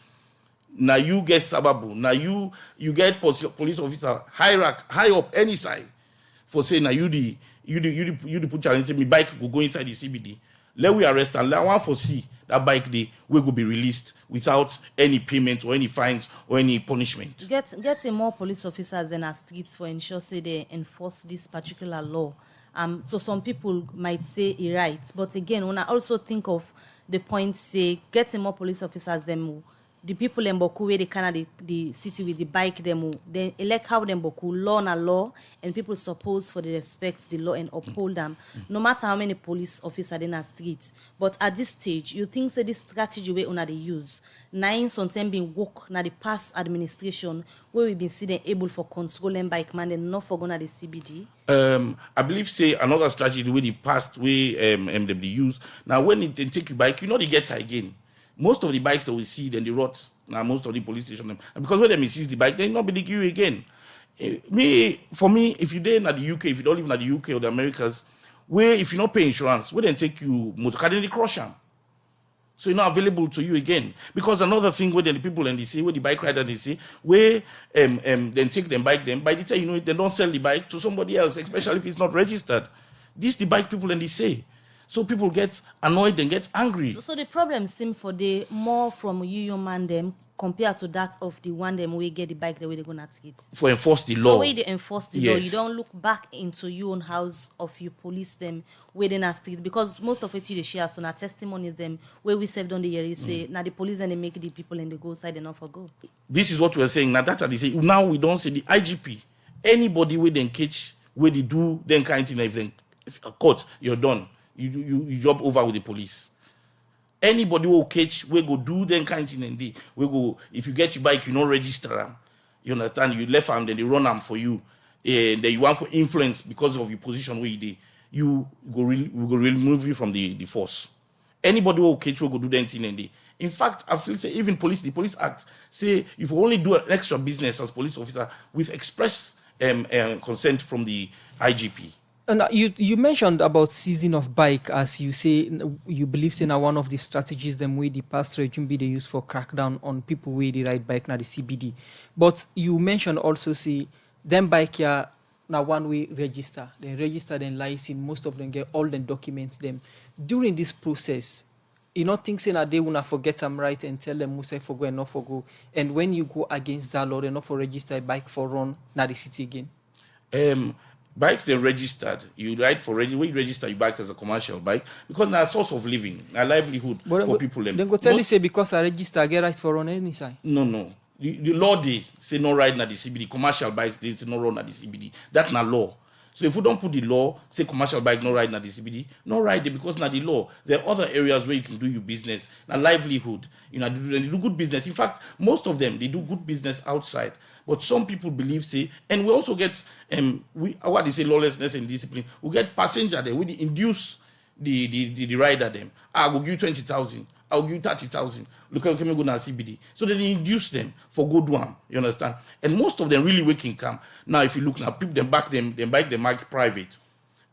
now you get sababu. Now you get police officer high up any side for saying now you put challenge. Say me bike will go inside the CBD. Let we arrest and let one for see that bike day will be released without any payment or any fines or any punishment. Getting more police officers in our streets for ensure say they enforce this particular law. So some people might say it right, but again, when I also think of the point, say getting more police officers, them the people in Boku where they kind of the city with the bike, them they elect how them Boku law na law, and people supposed for the respect the law and uphold them, no matter how many police officers in our streets. But at this stage, you think say this strategy way una they use, nine sometimes being work na the past administration where we've been seen able for controlling bike man and not for gonna the CBD. I believe say another strategy the way the past way they use. Now when they take your bike, they get again. Most of the bikes that we see, then the roads, now most of the police stations, and because when they seize the bike, they not be the queue again. For me, if you're there in the UK, if you don't live in the UK or the Americas, where if you not pay insurance, we then take you motor car, then they crush them. So it's not available to you again. Because another thing where the people and they say, where the bike rider they say, where then take them bike them, by the time you know it, they don't sell the bike to somebody else, especially if it's not registered. This the bike people and they say. So people get annoyed and get angry. So the problem seems for the more from you man them compared to that of the one them we get the bike the way they're gonna take it. For enforce the law. So way they enforce the law, Yes. you don't look back into your own house of you police them where they not street because most of it they share so now testimonies them where we served on the year you say now the police and they make the people and they go side and not for go. This is what we're saying. Now that they say now we don't say the IGP. Anybody where they catch, where they do then kind of thing, if a court, you're done. You job over with the police. Anybody who catch, we go do them kind of thing and they we go if you get your bike, you don't register them. You understand? You left them, then they run them for you. And then you want for influence because of your position where you did. You go remove you from the force. Anybody who catch will go do them thing and they. In fact, I feel say even the police act say if you only do an extra business as police officer with express consent from the IGP. And you mentioned about seizing of bike, as you say, you believe say now one of the strategies them way the past regime be they use for crackdown on people where they ride bike now the CBD. But you mentioned also say them bike here now one way register, then license, most of them get all the documents them. During this process, you not think saying that they will not forget them right and tell them Musa for go and not for go. And when you go against that law, they not for register a bike for run now the city again. Bikes they're registered. You ride for when you register your bike as a commercial bike because now a source of living, a livelihood for people. Then go tell you say because I register, I get right for run any side. No. The law they say no ride na the CBD. Commercial bikes they say no run na the CBD. That's not law. So if we don't put the law, say commercial bike no ride na the CBD, no ride there because na the law. There are other areas where you can do your business, na livelihood. You know, they do good business. In fact, most of them they do good business outside. But some people believe, say, and we also get what they say lawlessness and discipline. We get passenger there. We induce the rider them. I will give you 20,000. I will give you 30,000. Look at me go na CBD. So then they induce them for good one. You understand? And most of them really working come. Now if you look now, people them bike the bike private.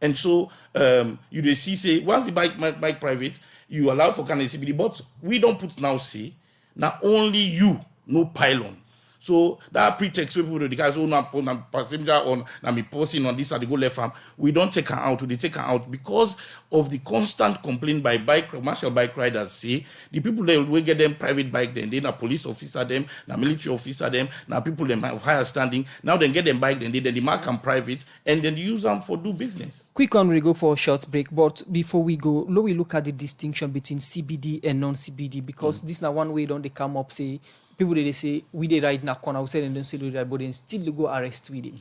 And so you they see say once the bike private, you allow for kind of CBD. But we don't put now say now only you no pylon. So that pretext people the guys who not passenger on na me posting on this and they go left arm. We don't take her out. They take her out because of the constant complaint by commercial bike riders. Say the people they will get them private bike then they na police officer them, na military officer them, na people them have higher standing. Now they get them bike then they mark them private and then they use them for do business. Quick on we go for a short break, but before we go, we look at the distinction between CBD and non-CBD because this now one way don't they come up say. People they say we they ride na corner, we say they don't say they ride, but then still they go arrest with it.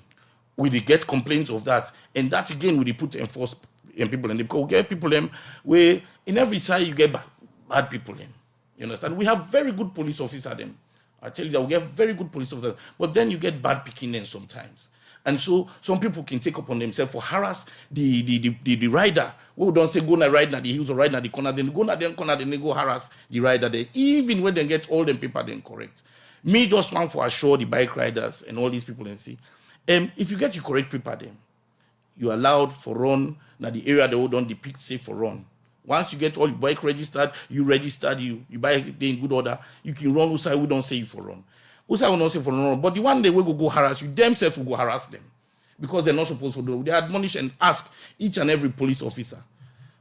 We they get complaints of that, and that again we they put enforce in people and because we get people them where in every side you get bad people them. You understand? We have very good police officers them. I tell you that we get very good police officers, but then you get bad picking them sometimes. And so some people can take upon themselves for harass the rider. We don't say go na ride na the hills or ride na the corner, then go na the corner, then they go harass the rider there, even when they get all them paper then correct. Me just want for assure the bike riders and all these people and say, if you get your correct paper then, you allowed for run na the area they don't depict say for run. Once you get all your bike registered, you buy it in good order, you can run outside, we don't say you for run. Outside will not say for run, but the one day we go harass you, themselves will go harass them. Because they're not supposed to do it. They admonish and ask each and every police officer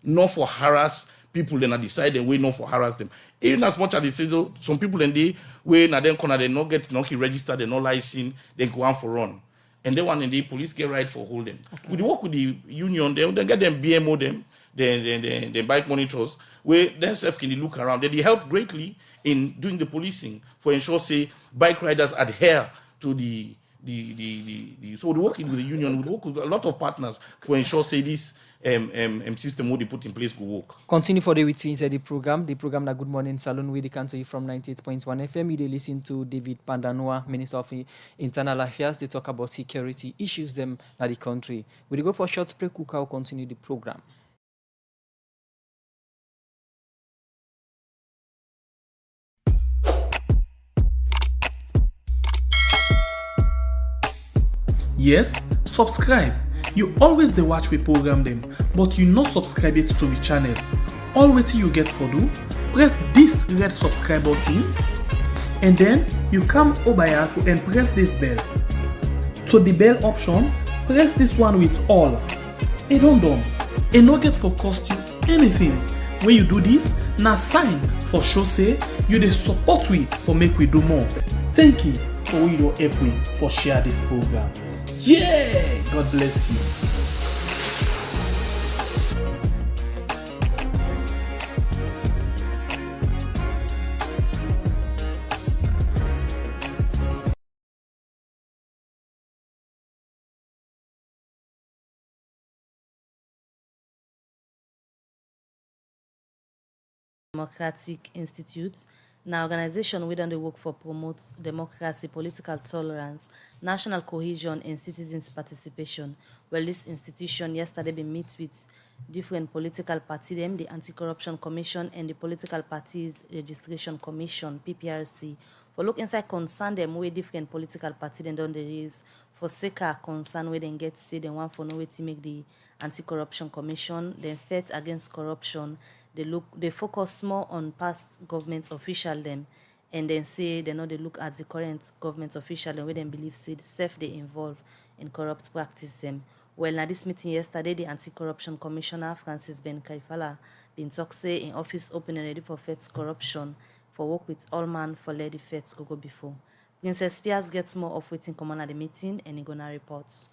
not for harass people, then I decide the way not for harass them. Even as much as they say, though, some people in the way na then corner they not get registered, they not license, they go on for run. And then one in the police get right for hold them. Okay. We work with the union, they get them BMO them, the bike monitors, where themselves can look around. They help greatly in doing the policing for ensure say bike riders adhere to the so we working with the union, we work with a lot of partners for ensure say this system what they put in place will work. Continue for the week inside the program na Good Morning Salon where they come to you from 98.1 FM. You they listen to David Panda-Noah, Minister of Internal Affairs. They talk about security issues them in the country. We go for a short break, we'll continue the program. Yes, subscribe. You always dey watch we program them, but you not subscribe yet to the channel. All waiting you get for do, press this red subscribe button, and then you come over here and press this bell. To the bell option, press this one with all. And done. And no get for cost you anything. When you do this, na sign for show say you dey support we for make we do more. Thank you for we don help we for share this program. Yeah, God bless you. Democratic Institute, na organization wey don dey work for promote democracy, political tolerance, national cohesion and citizens participation. Well, this institution yesterday been meet with different political party dem, the Anti-Corruption Commission and the Political Parties Registration Commission, PPRC, for look inside concern dem wey different political party dem don dey raise for sake concern wey dem get say dem want for know wetin make the Anti-Corruption Commission dem fight against corruption. They focus more on past government official them, and then say they know they look at the current government official them where they believe say the self they involve in corrupt practice them. Well, now this meeting yesterday, the Anti-Corruption Commissioner Francis Ben Kaifala been talk say in office open and ready for fight corruption, for work with all man for let the fight go before. Princess Spears gets more of waiting common at the meeting and he gonna reports.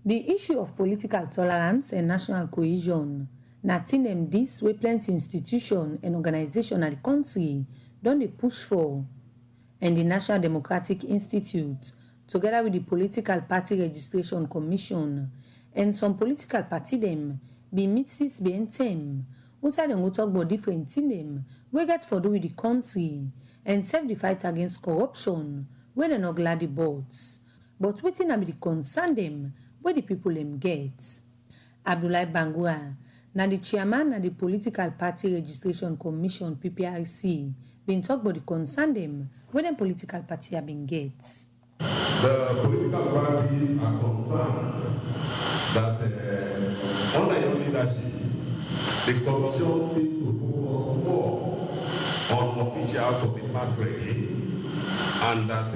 The issue of political tolerance and national cohesion nothing them this way plenty institution and organization at the country don't they push for, and the National Democratic Institute together with the Political Party Registration Commission and some political party them be meet this be time also them go talk about different thing them we get for do with the country and serve the fight against corruption where they not glad the boards, but waiting be the concern them where the people them get. Abdullah Bangura, now the chairman of the Political Party Registration Commission PPRC been talk about the concern them when the political party have been get. The political parties are concerned that under your leadership, the commission seems to focus more on officials of the past regime, and that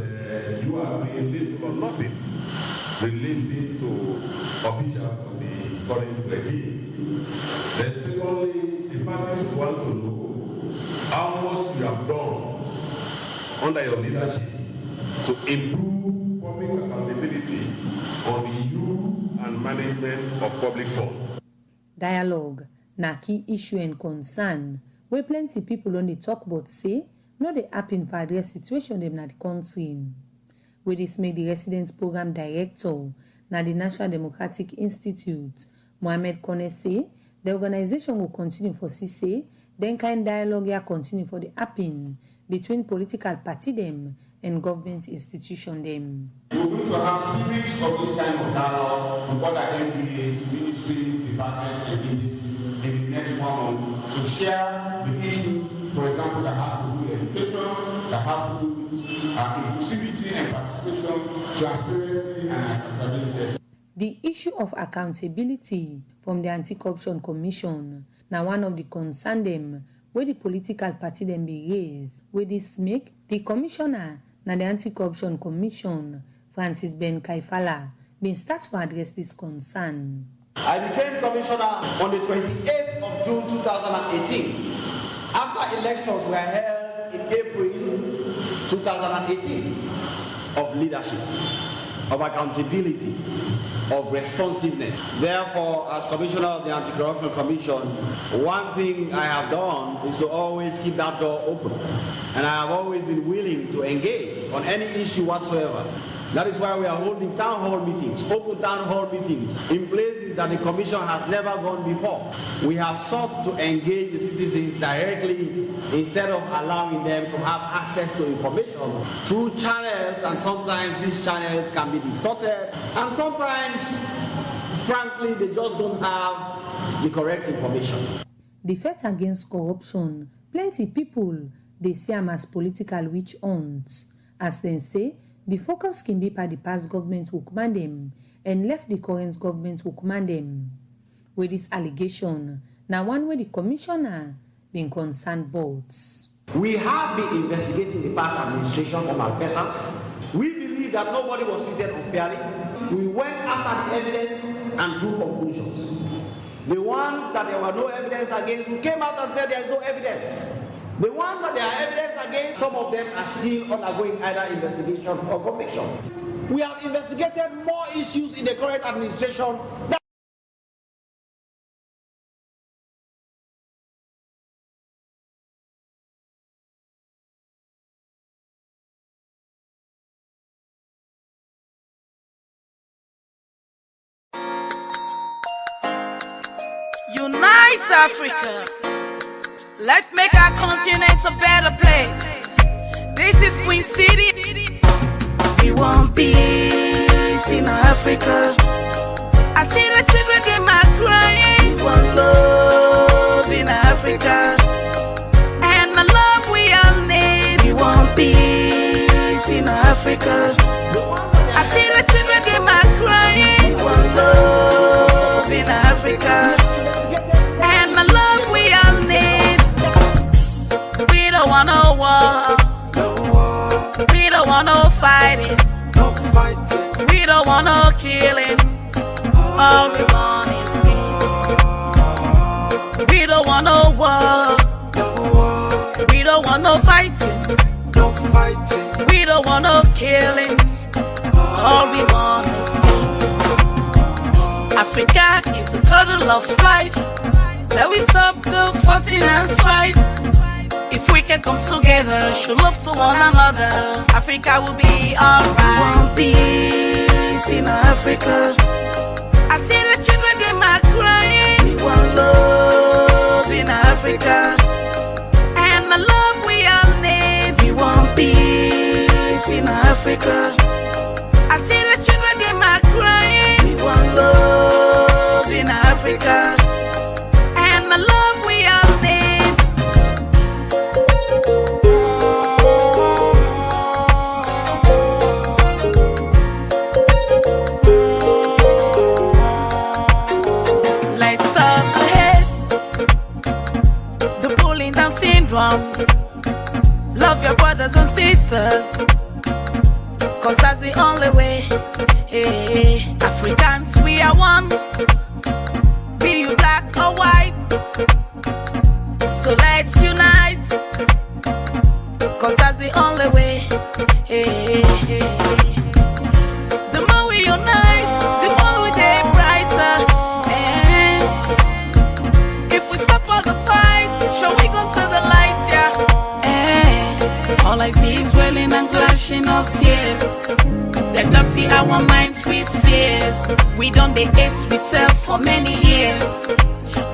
you are doing little or nothing relating to officials of the current regime. Then secondly, the parties want to know how much you have done under your leadership to improve public accountability on the use and management of public funds. Dialogue na key issue and concern where plenty people only talk about say no they happen for address situation them na the country. Where this made the residence program director na the National Democratic Institute Mohamed Kone say the organization will continue for CC, then kind dialogue here continue for the happen between political party them and government institution them. We're going to have series of this kind of dialogue with other MBAs, ministries, departments, and agencies in the next 1 month to share the issues, for example, that have to do with education, that have to do with inclusivity and participation, transparency and accountability. The issue of accountability from the Anti-Corruption Commission now one of the concern them where the political party them be raised, where this make the commissioner na the Anti-Corruption Commission Francis Ben Kaifala been start to address this concern. I became commissioner on the 28th of June 2018 after elections were held in April 2018 of leadership, of accountability, of responsiveness. Therefore, as Commissioner of the Anti-Corruption Commission, one thing I have done is to always keep that door open. And I have always been willing to engage on any issue whatsoever. That is why we are holding town hall meetings, open town hall meetings, in places that the Commission has never gone before. We have sought to engage the citizens directly instead of allowing them to have access to information through channels, and sometimes these channels can be distorted, and sometimes, frankly, they just don't have the correct information. The fight against corruption, plenty people, they see them as political witch hunts. As they say, the focus can be by the past government who command them and left the current government who command them. With this allegation, now one way the commissioner been concerned boards. We have been investigating the past administration for malfeasance. We believe that nobody was treated unfairly. We went after the evidence and drew conclusions. The ones that there were no evidence against, we came out and said there is no evidence. The ones that there are evidence against, some of them are still undergoing either investigation or conviction. We have investigated more issues in the current administration than Unite Africa. Let's make our continent a better place. This is Queen City. We want peace in Africa. I see the children, they might crying. We want love in Africa. And the love we all need. We want peace in Africa. I see the children, they might crying. We want love in Africa. And the love we all need. We don't want no war. We don't want no fighting. We don't want no killing. All we want is peace. We don't want no war. We don't want no fighting. We don't want no killing. All we want is peace. Africa is the cuddle of life. Let we stop the fussing and strife. If we can come together, show love to one another, Africa will be alright. We want peace in Africa. I see the children, they might crying. We want love in Africa. And the love we all need. We want peace in Africa. I see the children, they might crying. We want love in Africa. And the love we all need. Love your brothers and sisters, cause that's the only way. Hey, Africans, we are one. Be you black or white, so let's unite, cause that's the only way. Hey, the more we unite, the more we day brighter. If we stop all the fight, shall we go to the light? All I see is wailing and clashing of tears. They dirty our minds with fears. We don't hate ourselves for many years,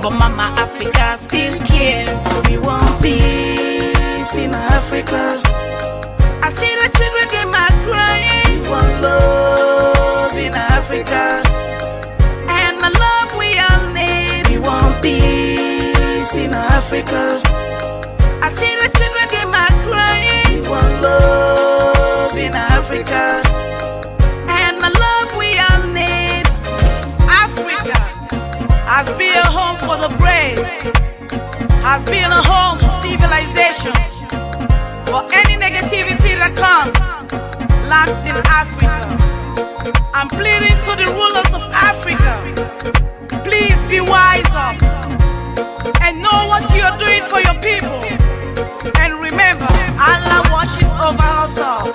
but Mama Africa still cares. We want peace in Africa. I see the children, they might crying. We want love in Africa. And the love we all need. We want peace in Africa. I see the children, they might crying. We want love in Africa. And the love we all need. Africa has been a home for the brave, has been a home for civilization. For any negativity that comes, lands in Africa. I'm pleading to the rulers of Africa. Please be wise up and know what you are doing for your people. And remember, Allah watches over us all.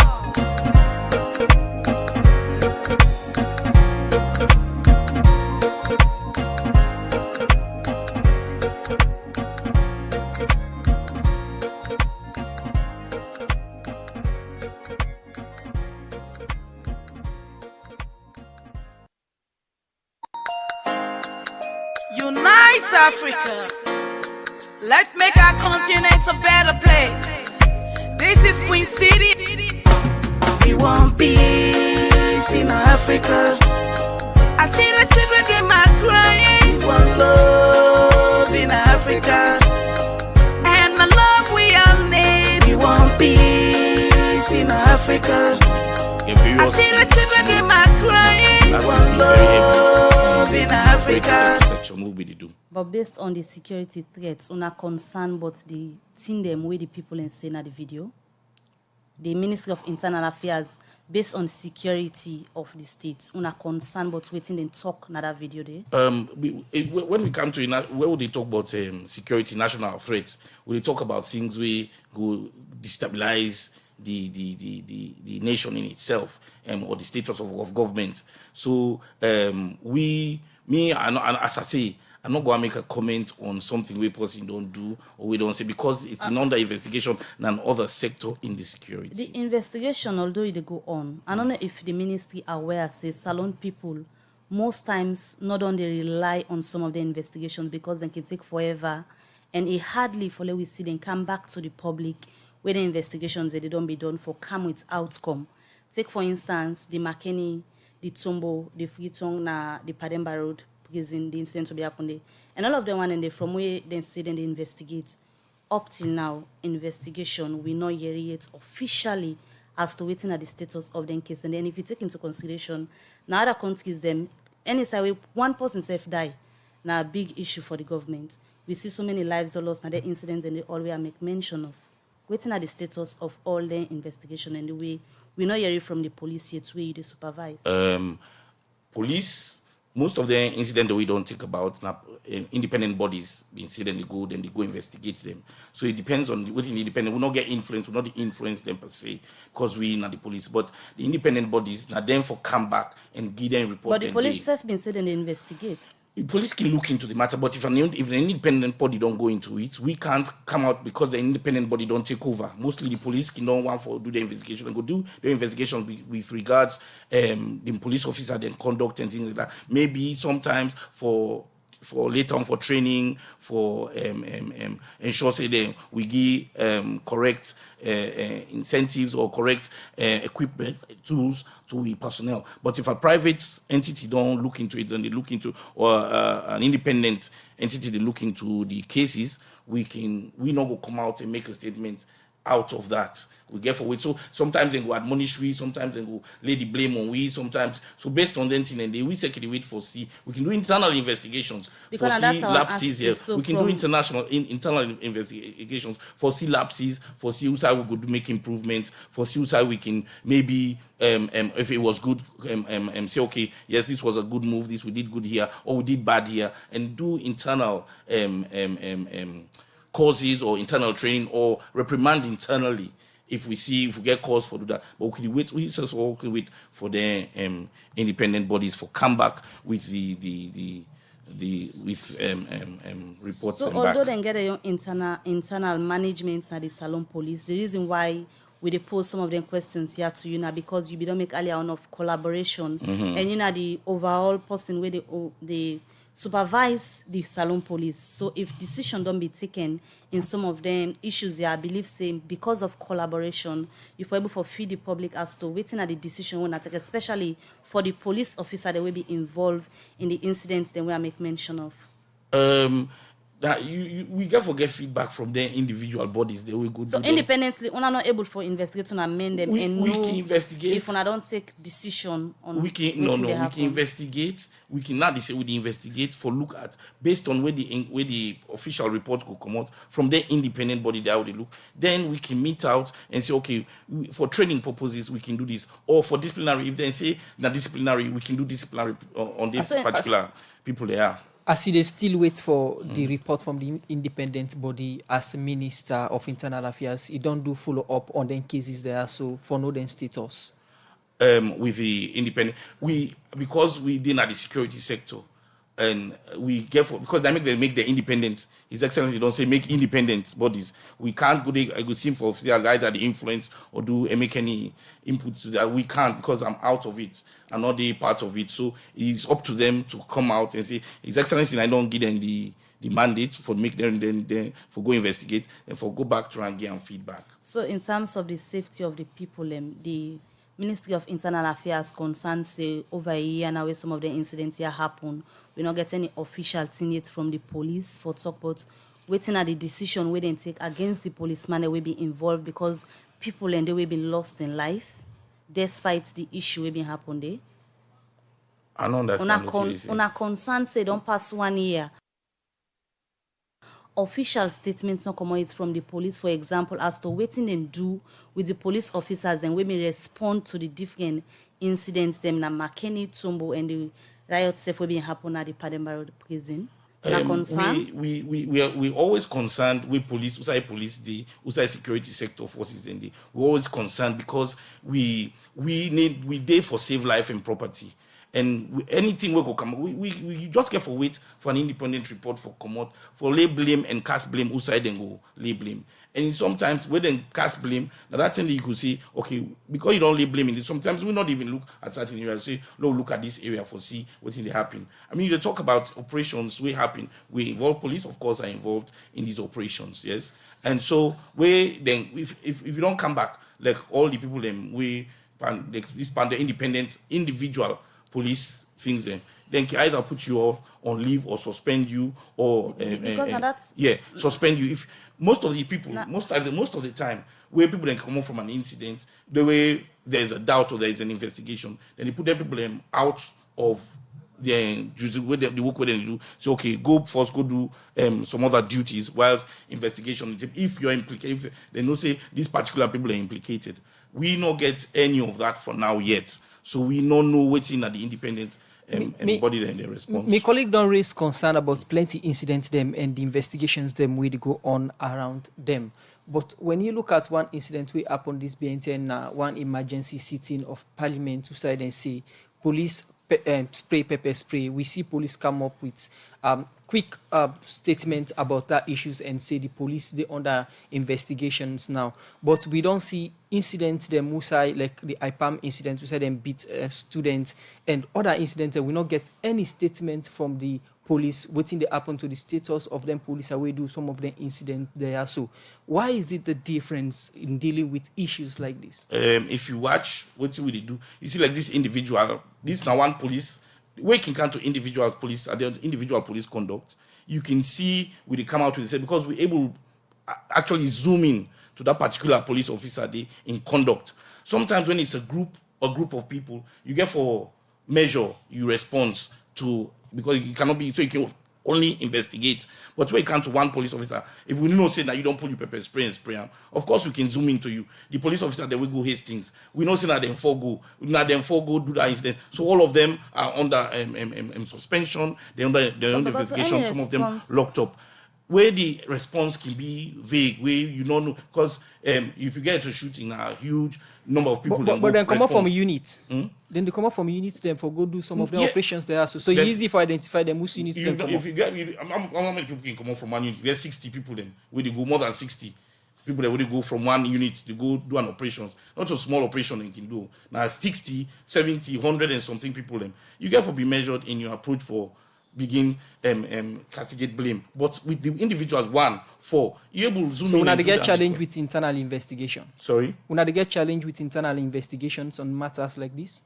Unite Africa. Let's make our continent a better place. This is Queen City. We want peace in Africa. I see the children, they might crying. We want love in Africa. And the love we all need. We want peace in Africa. I see the children, they might crying. We want love in Africa. investigation will be the do. But based on the security threats, una concern about the thing them way the people in saying at the video, the Ministry of Internal Affairs, based on security of the states, una concern about waiting and talk na that video there. When we come to where would they talk about security, national threats? We talk about things we go destabilize the nation in itself, or the status of government. So as I say, I'm not going to make a comment on something we person don't do or we don't say, because it's in under investigation than other sector in the security. The investigation, although it go on, I don't know if the ministry aware, say Salon people most times not only rely on some of the investigations because they can take forever, and it hardly for we see them come back to the public where the investigations that they don't be done for come with outcome. Take for instance the Makeni, the Tumbo, the Freetong, na the Pademba Road prison, the incident to be happened there. And all of them one and they from where they say then they investigate. Up till now, investigation we not hear yet officially as to waiting at the status of the case. And then if you take into consideration now other countries them, any side one person self die, now a big issue for the government. We see so many lives lost and the incidents and they always make mention of. Waiting at the status of all the investigation and the way we not hear it from the police yet where they supervise. Police, most of the incidents that we don't think about, independent bodies, the incident they go, then they go investigate them. So it depends on what independent. We not get influence, we not influence them per se, because we not the police. But the independent bodies, now them for come back and give them report. But the police have been said and they investigate. The police can look into the matter, but if an independent body don't go into it, we can't come out because the independent body don't take over. Mostly the police can don't want to do the investigation and go do the investigation with regards the police officer then conduct and things like that. Maybe sometimes for later on for training, for ensure say then we give correct incentives or correct equipment, tools to the personnel. But if a private entity don't look into it, then they look into, or an independent entity they look into the cases, we not go come out and make a statement out of that. We get for it. So sometimes they go admonish we, sometimes they go lay the blame on we, sometimes. So based on that, and we secretly wait for see. We can do internal investigations because for see lapses here. So we can do internal investigations for see lapses, for see who side we could make improvements, for see who side we can maybe if it was good, say okay, yes, this was a good move, this we did good here, or we did bad here, and do internal causes or internal training or reprimand internally if we get cause for do that. But we just wait for the independent bodies for come back with the reports. So and although back. they get a internal management at the Salon police, the reason why we dey pose some of them questions here to you now because you don't make earlier on of collaboration and you know the overall person where they supervise the Salon police. So if decision don't be taken in some of them issues, I believe saying because of collaboration, if we're able to feed the public as to waiting at the decision when I take, especially for the police officer that will be involved in the incidents then we are make mention of. That we get feedback from their individual bodies. They will go. So independently, we are not able to investigate and amend them. We know can investigate if we don't take decision on. We can investigate. We can not say we investigate for look at based on where the official report will come out from their independent body. How they look. Then we can meet out and say okay, for training purposes we can do this, or for disciplinary. If they say na disciplinary, we can do disciplinary on this particular people they are. As they still wait for the report from the independent body as Minister of Internal Affairs, you don't do follow up on the cases there, so for no then status. With the independent, because we did at the security sector, and we get because they make the independent. His Excellency don't say make independent bodies. We can't go there. I could seem for either the influence or make any input to that. We can't because I'm out of it. I'm not the part of it. So it's up to them to come out and say, His Excellency, I don't give them the mandate for make them then for go investigate and for go back to and get them feedback. So in terms of the safety of the people, the Ministry of Internal Affairs concerned say over a year now where some of the incidents here happen. We not get any official thing yet from the police for talk about waiting at the decision where they take against the policeman that will be involved because people and they will be lost in life despite the issue will be happen there. I don't understand what you say. Una concern say don't pass 1 year. Official statements not come out from the police, for example, as to waiting and do with the police officers and we may respond to the different incidents them na Makeni, Tumbo and the riots that been happen at the Panda-Noah prison. We always concerned with police, police, the security sector forces. Then we're always concerned because we there for save life and property. And anything we go come, we just get for wait for an independent report for come out, for lay blame and cast blame, outside then go lay blame. And sometimes when they cast blame, now that thing you could say, okay, because you don't lay blame in it, sometimes we not even look at certain areas, say, no, look at this area for see what they happen. I mean, you talk about operations, we happen, we involve police, of course, are involved in these operations, yes. And so if you don't come back, like all the people this Panda independent individual police things then can either put you off on leave or suspend you or suspend you. If most of the people most of the time where people then come out from an incident, the way there's a doubt or there's an investigation, then they put them people out of the work where they do. So okay, go do some other duties whilst investigation. If you're implicated, if they know say these particular people are implicated. We not get any of that for now yet. So we don't know what's in at the independent body and their response. My colleague don't raise concern about plenty incidents them and the investigations them will go on around them. But when you look at one incident we happened this BNTN, one emergency sitting of Parliament to side and say police pepper spray, we see police come up with quick statement about that issues and say the police they under investigations now. But we don't see incidents them who say like the IPAM incident who say them beat students and other incidents we not get any statement from the police waiting they happen to the status of them police away do some of the incident there. So why is it the difference in dealing with issues like this? If you watch what we do, you see like this individual, this now one police we can come to individual police at the individual police conduct. You can see we come out with it because we're able actually zoom in to that particular police officer in conduct. Sometimes when it's a group of people, you get for measure you respond to because you cannot be so you can only investigate. But when it comes to one police officer, if we know say that you don't pull your pepper spray and spray them, of course we can zoom into you. The police officer that we go Hastings, we know say that them four go do that incident. So all of them are under suspension, they're under investigation, some of them locked up. Where the response can be vague, where you don't know, because if you get to shooting a huge number of people, but then come up from a unit. Then they come up from units then for go do some of the operations there. So it's easy for identify them whose units then come up. How many people can come up from one unit? There's 60 people then. Where they go more than 60 people that will go from one unit to go do an operation. Not a small operation they can do. Now 60, 70, 100 and something people then. You get to be measured in your approach for begin castigate blame. But with the individuals 1, 4, you're able to zoom in. So when they get challenged with internal investigation. Sorry? When they get challenged with internal investigations on matters like this?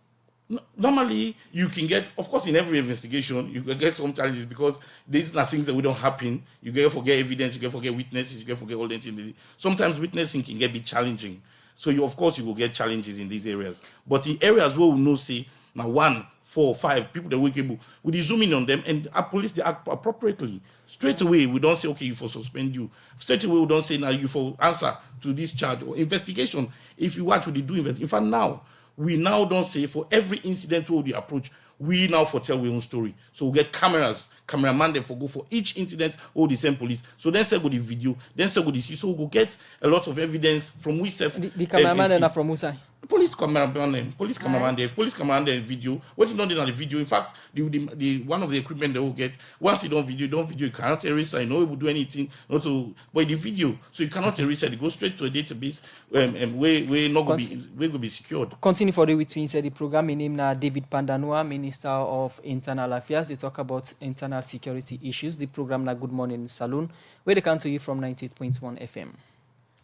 Normally, you can get, of course, in every investigation, you can get some challenges because these are things that we don't happen. You can forget evidence, you can forget witnesses, you can forget all that things. Sometimes witnessing can get challenging. So you will get challenges in these areas. But the areas where we know, say, now 1, 4, 5 people that we're able, we zoom in on them and our police they act appropriately. Straight away, we don't say, okay, you for suspend you. Straight away, we don't say, now you for answer to this charge or investigation. If you watch what they do, in fact, now, we now don't say for every incident where we approach, we now for tell our own story. So we get cameraman then for go for each incident or the same police. So then say go the video, then say go the see. So we'll get a lot of evidence from we self. The cameraman and from Musa. Police cameraman there, video. What is not in the video? In fact, the one of the equipment they will get once you don't video, you cannot erase. You know, able to do anything. Not to, but the video, so you cannot erase it. It goes straight to a database. Where not going to be secured. Continue for the between said the program name now David Panda-Noah, Minister of Internal Affairs. They talk about internal security issues. The program na Good Morning Saloon, where they come to you from 98.1 FM.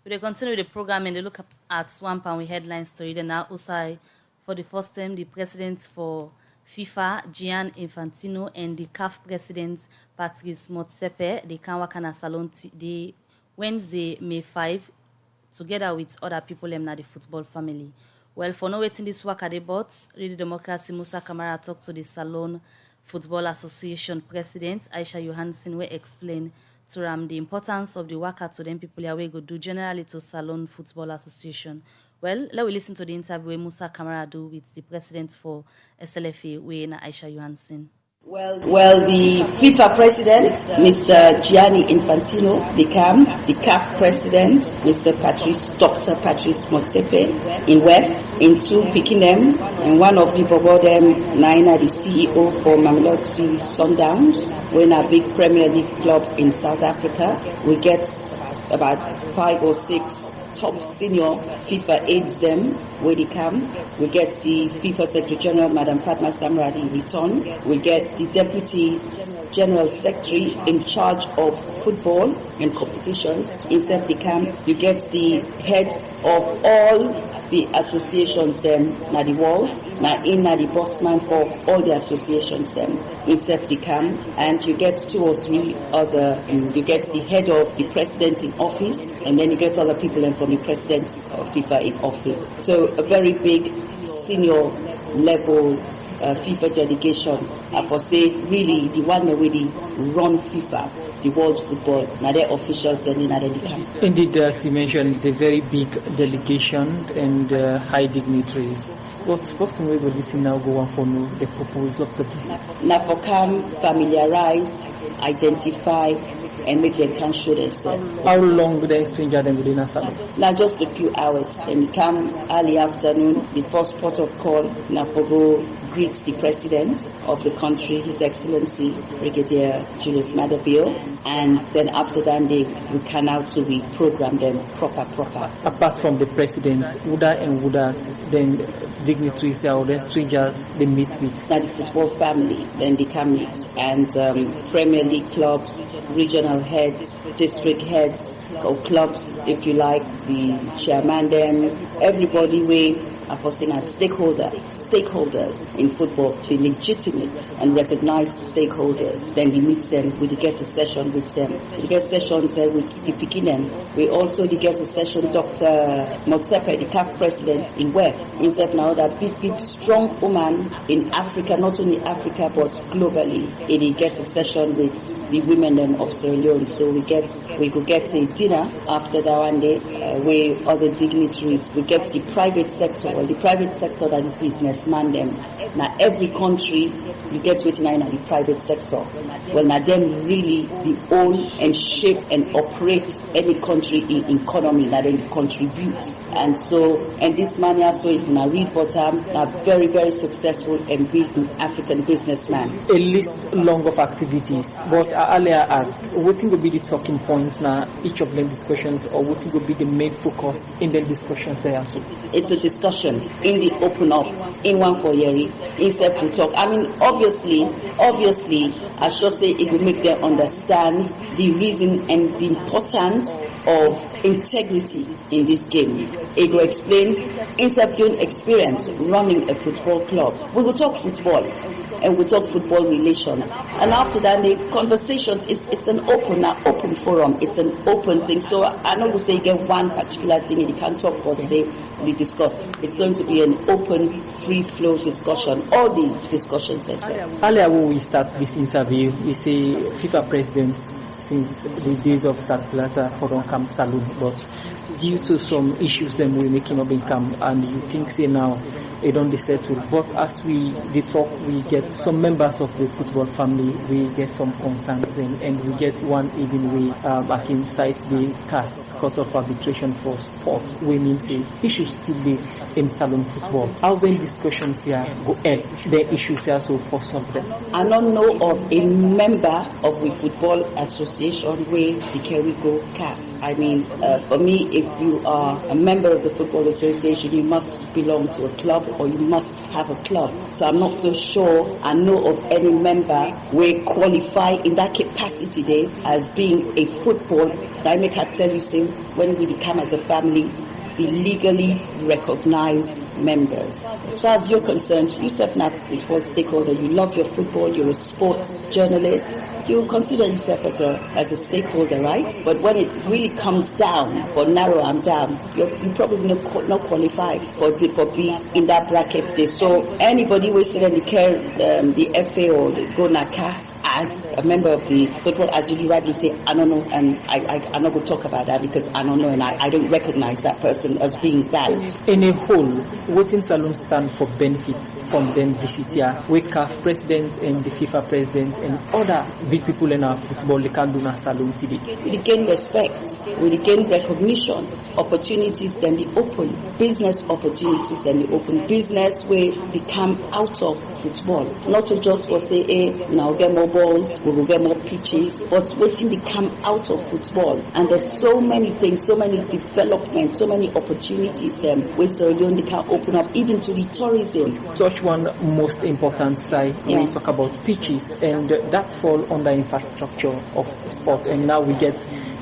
We continue the program and they look at Swamp and we headline story. Then now Usai, for the first time, the president for FIFA, Gian Infantino, and the CAF president, Patrice Motsepe, they can work on a salon the Wednesday, May 5, together with other people in the football family. Well, for no waiting this work at the bots, Radio Democracy Musa Kamara talked to the Salon Football Association President Aisha Johansson, where explained to Ram the importance of the worker to them people here we go do generally to Salon Football Association. Well, let we listen to the interview where Musa Kamara do with the president for SLFA, where Aisha Johansson. Well, the FIFA president, Mr. Gianni Infantino, the CAF president, Mr. Dr. Patrice Motsepe, in WEF, in two picking them, and one of the Bobo them, Naina, the CEO for Mamelodi Sundowns, we're in a big Premier League club in South Africa. We get about 5 or 6 top senior FIFA aides them where they come. We get the FIFA Secretary General, Madam Fatma Samradi, in return. We get the Deputy General Secretary in charge of football and competitions in Septicam. You get the head of all the associations them na the world, na the bossman for all the associations them in Septicam, and you get 2 or 3 other, you get the head of the president in office, and then you get other people from the president of FIFA in office. So a very big senior level FIFA delegation, I for say really the one that really run FIFA, the world's football, now their officials and then they come. Indeed, as you mentioned, the very big delegation and high dignitaries. What's something we will listen now go on for the purpose of the visit? Now for come familiarize, identify, and make them can show themselves. How long would they stranger them within a salon? Now just a few hours. Then come early afternoon, the first port of call, Napogo greets the president of the country, His Excellency Brigadier Julius Madabio, and then after that we can out to reprogram them proper. Apart from the president, Uda and Uda, then dignitaries or the strangers they meet with? Now the football family, then they can meet, and Premier League clubs, regional heads, district heads, or clubs, if you like, the chairman, them, everybody we are posting as stakeholders in football, to be legitimate and recognized stakeholders. Then we meet them, we get a session with them. We get sessions with the Pekinem. We also get a session, Dr. Motsepe, the CAF president in WEF. Instead now that big strong woman in Africa, not only Africa but globally, he gets a session with the women of Sierra Leone. So we could get a dinner after that one day where other dignitaries, we get the private sector, or the private sector that is businessman them. Now every country you get 29 at the private sector. Well now them really the own and shape and operate any country in economy that they contribute. And this man also if you read bottom are very, very successful and big African businessman. A list long of activities, but I earlier asked, what will be the talking points now, each of them discussions, or what will be the main focus in the discussions there also? It's a discussion in the open up, in one for Yeri, instead to talk. I mean, obviously, I should say it will make them understand the reason and the importance of integrity in this game. It will explain instead of experience running a football club. We will talk football and we talk football relations. And after that, the conversations, it's an open forum. It's an open thing. So I know we say you get one particular thing and you can't talk about say we discuss. It's going to be an open, free flow discussion. All the discussions are said. Earlier when we start this interview, we say FIFA presidents since the days of Sakulata Forum Camp Saloon, but due to some issues then we're making up in camp, and you think say now they don't settle. But as we talk, we get some members of the football family, we get some concerns and we get one even way back inside the CAS, Court of Arbitration for Sport, we mean say issues still be in Salon football. How when discussions here go ahead, the issues here so for something? I don't know of a member of the football association where the Kerrigo CAS. I mean, for me, if you are a member of the football association, you must belong to a club or you must have a club. So I'm not so sure I know of any member where qualify in that capacity there as being a football. I make her tell you, say, when we become as a family, be legally recognized members. As far as you're concerned, you serve not football stakeholder, you love your football, you're a sports journalist, you consider yourself as a stakeholder, right? But when it really comes down, or narrow them down, you probably not qualify for be in that bracket there. So anybody who is in the care, the FA or the GONACAS, as a member of the football, as you rightly say, I don't know, and I'm not going to talk about that because I don't know, and I don't recognize that person as being that. In a whole, voting salon stand for benefit from them visit here. We CAF president and the FIFA president and other big people in our football, they can do na salon today. We gain respect, we gain recognition, opportunities then be open, business opportunities then be open, business where they come out of football, not to just for say, now get more balls, we will get more pitches, but waiting to come out of football. And there's so many things, so many developments, so many opportunities where Sierra Leone can open up, even to the tourism. Touch one most important side when we talk about pitches, and that fall under infrastructure of sport. And now we get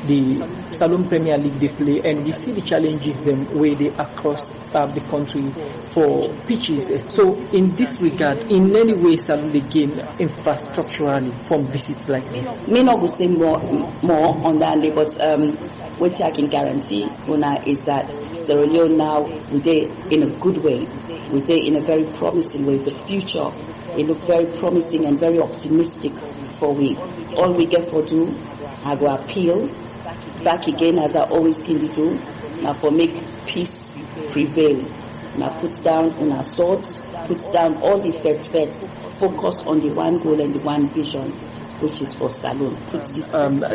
the Salon Premier League they play, and we see the challenges them where they across the country for pitches. So in this regard, in any way Salon they gain infrastructurally from visits like this? Me not go say more on that, but what I can guarantee is that Sierra Leone now we're in a good way, we're in a very promising way. The future it look very promising and very optimistic for we. All we get for do, I go appeal back again as I always can do. Now for make peace prevail. Now puts down on our swords, puts down all the threats, focus on the one goal and the one vision, which is for Salon.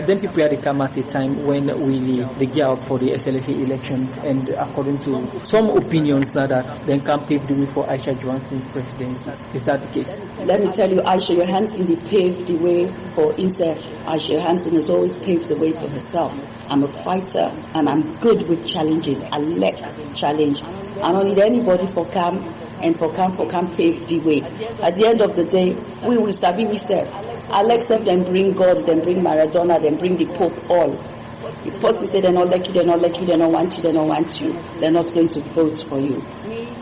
Then people had to come at a time when they get out for the SLFA elections, and according to some opinions now that then can pave the way for Aisha Johansson's presidency. Is that the case? Let me tell you, Aisha Johansson paved the way for INSEF. Aisha Johansson has always paved the way for herself. I'm a fighter and I'm good with challenges. I like challenge. I don't need anybody for come and for come pave the way. At the end of the day, we will sabi we serve. Alex then bring God, then bring Maradona, then bring the Pope all. The person say they're not like you, they don't want you, they're not going to vote for you.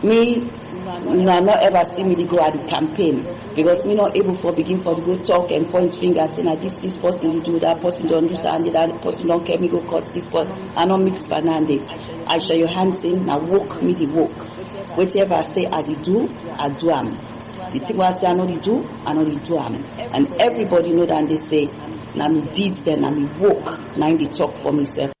Me, not ever see me go at the campaign because me not able for begin for the go talk and point fingers saying that this person you do, that person don't do something, that person don't care me go cut this person. I don't mix banana. I show your hands in, now walk me the walk. Whatever I say I do am. The thing I say I know do am. And everybody know that they say now me deeds then now me walk, now they talk for myself.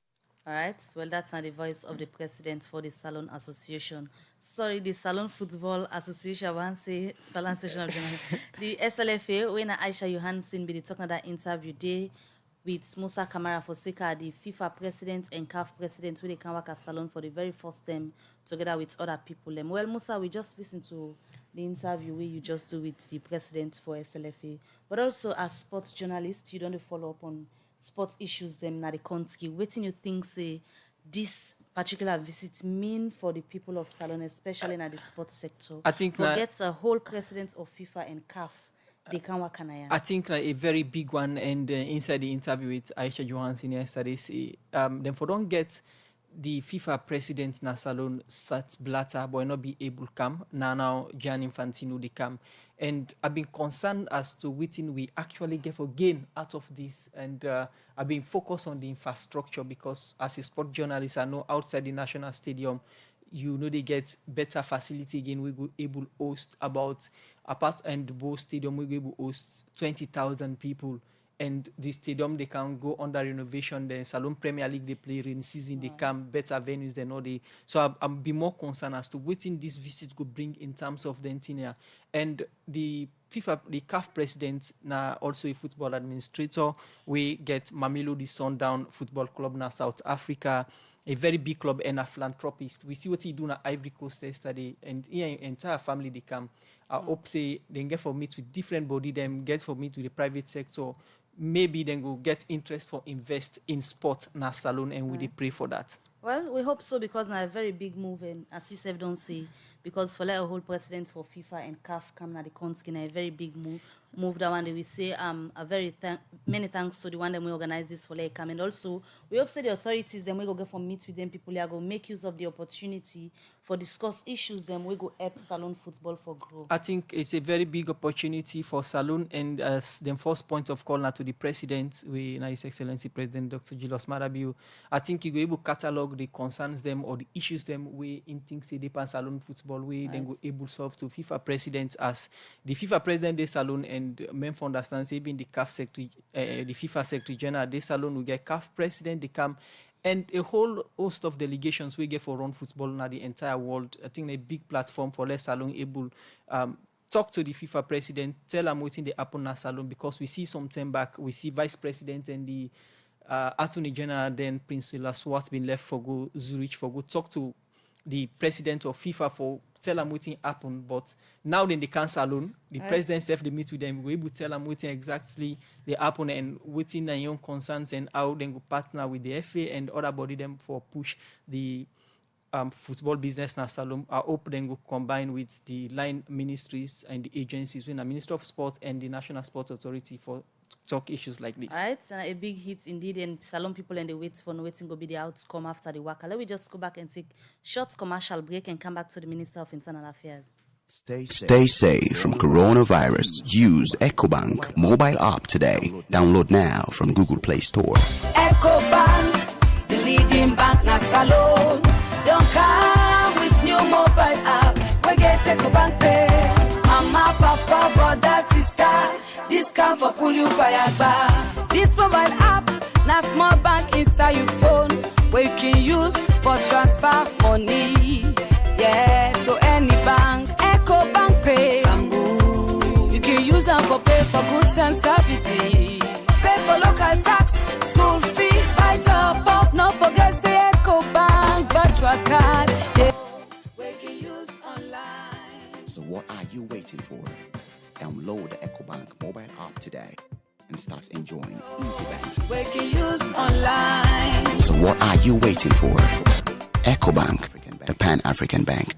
All right, well, that's not the voice of the president for the Salon Association. Sorry, the Salon Football Association, I want to say Salon Association of Germany. The SLFA, when Aisha Johansson be talking about that interview day with Musa Kamara Foseka, the FIFA president and CAF president, who they can work at Salon for the very first time together with other people. Well, Musa, we just listened to the interview where you just do with the president for SLFA, but also as sports journalist, you don't follow up on sports issues them na the country. Waiting you think say this particular visit mean for the people of Salon, especially in the sports sector? I think forget a whole president of FIFA and CAF. They can work on I think a very big one, and inside the interview with Aisha Johansson yesterday, say them for don't get the FIFA president na Salon Sat Blatter but not be able to come now Gianni Infantino they come, and I've been concerned as to what we actually get for gain out of this, and I've been focused on the infrastructure because as a sport journalist I know outside the national stadium they get better facility again. We will able to host about apart and the Bow Stadium we will able to host 20,000 people. And the stadium, they can go under renovation. The Salon Premier League, they play rainy season, they come better venues than all they. So I'm be more concerned as to what in this visit could bring in terms of the interior. And the FIFA, the CAF president, now also a football administrator, we get Mamelodi Sundown Football Club now South Africa, a very big club and a philanthropist. We see what he do na Ivory Coast yesterday, and here entire family they come. I hope say they get for meet with different body, them get for meet with the private sector. Maybe then go get interest for invest in sport na Salon, and we pray for that. Well, we hope so because now a very big move, and as you said, don't say because for like a whole president for FIFA and CAF come na the country na a very big move. move that one day. We say a very many thanks to the one that we organize this for Lekam. And also we hope say the authorities then we go get for meet with them people here go make use of the opportunity for discuss issues then we go help Salone football for grow. I think it's a very big opportunity for Salone, and as the first point of call now to the president, His Excellency President Dr. Julius Marabiu, I think you go able to catalog the concerns them or the issues them we in things say depend Salone football we then go able solve to FIFA president as the FIFA president de Salone and men for understand say being the CAF secretary the FIFA secretary general de Salone will get CAF president they come and a whole host of delegations we get for run football now the entire world. I think a big platform for Les Salone able talk to the FIFA president, tell them what's in the happen na Salone, because we see some time back we see vice president and the Attorney General then Prince Laswat been left for go Zurich for go talk to the president of FIFA for tell them what happen, but now then they can't Salone. The president self they meet with them, we able to tell them what exactly they happen and what's in their own concerns and how they go partner with the FA and other body them for push the football business na Salone. I hope then go combine with the line ministries and the agencies, with the Ministry of Sport and the National Sports Authority for talk issues like this. Right, a big hit indeed, and Salone people and they wait for waiting go be the outcome after the work. Let me just go back and take short commercial break and come back to the Minister of Internal Affairs. Stay safe from coronavirus. Use EcoBank mobile app today. Download now from Google Play Store. EcoBank, the leading bank na Salone. Don't come with new mobile app. We get EcoBank Pay. Mama, papa, brother, sister. Discount for pull you by a bar. This mobile app, na small bank inside your phone, where you can use for transfer money. Yeah, to any bank, EcoBank Pay. You can use them for pay for goods and services. Pay for local tax, school fee, buy top up. No forget the EcoBank virtual card. Yeah. Where you can use online. So what are you waiting for? Download the EcoBank mobile app today and start enjoying easy banking. We can use online. So what are you waiting for? EcoBank, the Pan-African Bank.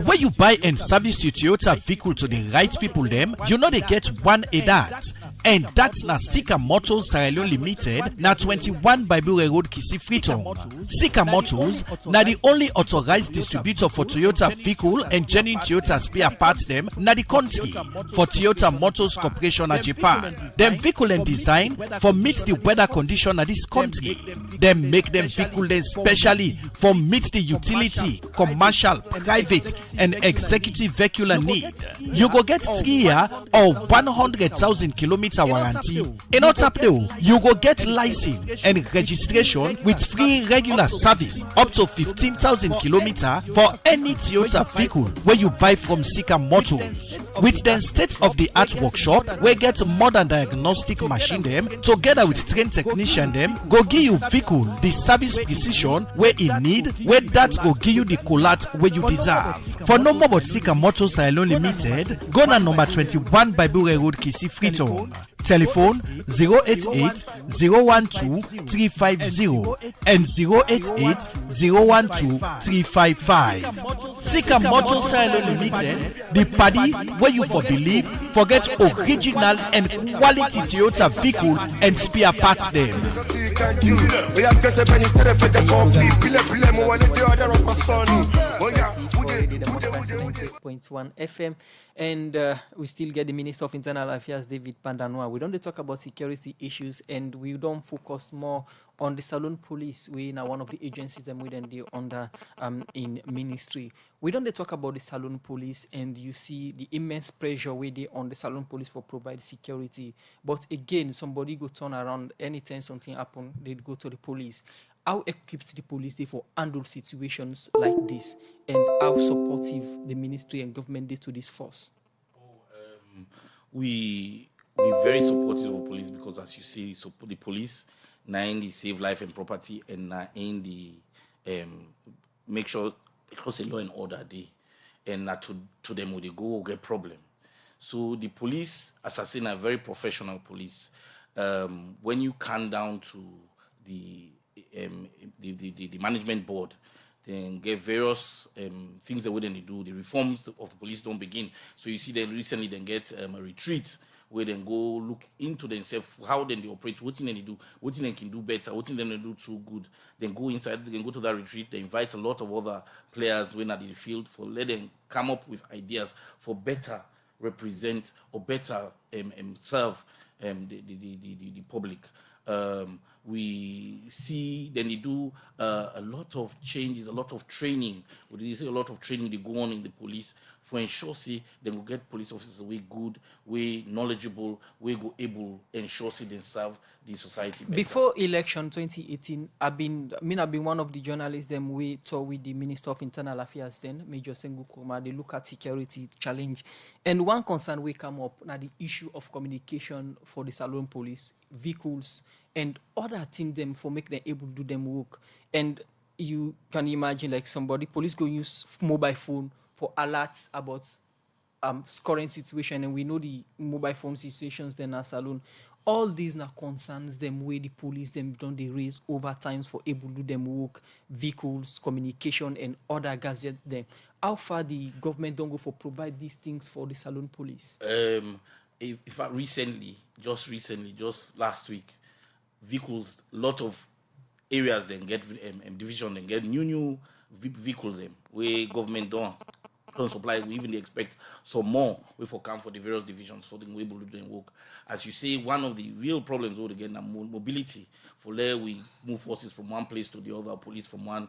When you buy and service your Toyota vehicle to the right people them, you know they get one a that. And that's na Sika Motors Sierra Leone Limited, na 21 Bible Road Kisi Freetown. Sika Motors na the only authorized distributor for Toyota vehicle and genuine Toyota spare parts them na the country for Toyota Motors Corporation na Japan. Them vehicle and design for meet the weather condition na this country. Them make them vehicle then specially for meet the utility, commercial, private and executive vehicle need. You go get 3 year or 100,000 kilometer warranty. In Otapeo, you go get license and registration with free regular service up to 15,000 kilometer for any Toyota vehicle where you buy from Sika Motors. With the state-of-the-art workshop, we get modern diagnostic machine them together with trained technician them go give you vehicle the service precision where it need, where that go give you the collect where you deserve. For no more about Sika Motors Sierra Leone Limited, go na number 21 Bible Road Kisi Freetown. Telephone 088-012-350 and 088-012-355. Sika Motors Sierra Leone Limited, the party where you for believe, forget original and quality Toyota vehicle and spare parts them. 98.1 FM, and we still get the Minister of Internal Affairs, David Panda-Noah. We don't talk about security issues, and we don't focus more on the Salone Police. We now one of the agencies that we then under in ministry. We don't talk about the Salone Police, and you see the immense pressure we dey on the Salone Police for provide security. But again, somebody go turn around anytime something happen, they go to the police. How equipped the police they for handle situations like this, and how supportive the ministry and government did to this force? We very supportive of police because, as you see, the police now in the save life and property, and now in the make sure because the law and order day, and not to them when they go get problem. So the police, as I say, are very professional police. When you come down to the management board, then get various things that they do. The reforms of the police don't begin. So you see them recently then get a retreat where then go look into themselves, how then they operate, what thing they do, what thing they can do better, what thing they do too good. Then go inside, they can go to that retreat, they invite a lot of other players when at the field for let them come up with ideas for better represent or better serve the public. We see then they do a lot of changes, a lot of training. We see a lot of training they go on in the police for ensure say they will get police officers way good, way knowledgeable, way go able ensure say they serve the society better. Before election 2018, I've been one of the journalists them we talk with the Minister of Internal Affairs then, Major Sengu Kurma. They look at security challenge. And one concern we come up now the issue of communication for the Salone police, vehicles, and other things them for make them able to do them work. And you can imagine like somebody, police go use mobile phone for alerts about current situation, and we know the mobile phone situations then are Salone. All these now concerns them where the police them don't they raise over times for able to do them work, vehicles, communication, and other gadgets them. How far the government don't go for provide these things for the Salone police? In fact, just last week, vehicles, lot of areas then get division, then get new vehicles them where government don't supply. We even expect some more we for come for the various divisions so they will be able to do work. As you say, one of the real problems would again mobility. For there we move forces from one place to the other, police from one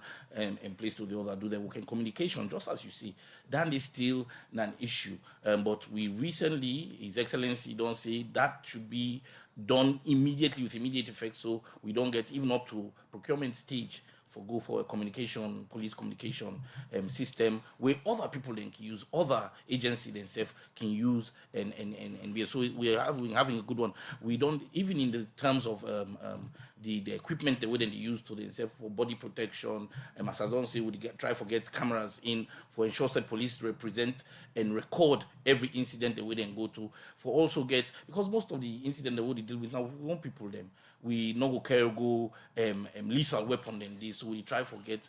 place to the other, do their work and communication. Just as you see, that is still an issue. But we recently, His Excellency don't say that should be done immediately with immediate effect, so we don't get even up to procurement stage go for a police communication system where other people then can use, other agencies themselves can use and be. So we're having a good one. We don't, even in the terms of the equipment the way they use to themselves for body protection, as I don't say, we try to get cameras in for ensure that police represent and record every incident the way they go to, for also get, because most of the incident the way they deal with now, we want people them. We no go carry lethal weapon than this, so we try to get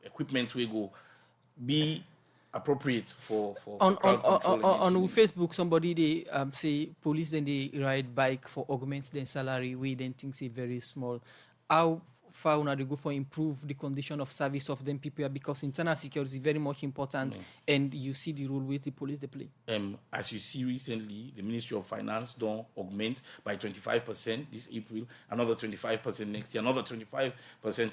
equipment we go be appropriate for on control. Facebook somebody they say police then they ride bike for augments their salary, we then think say very small. How far una they go for improve the condition of service of them people, because internal security is very much important, and you see the role with the police they play. As you see recently, the Ministry of Finance don't augment by 25% this April, another 25% next year, another 25%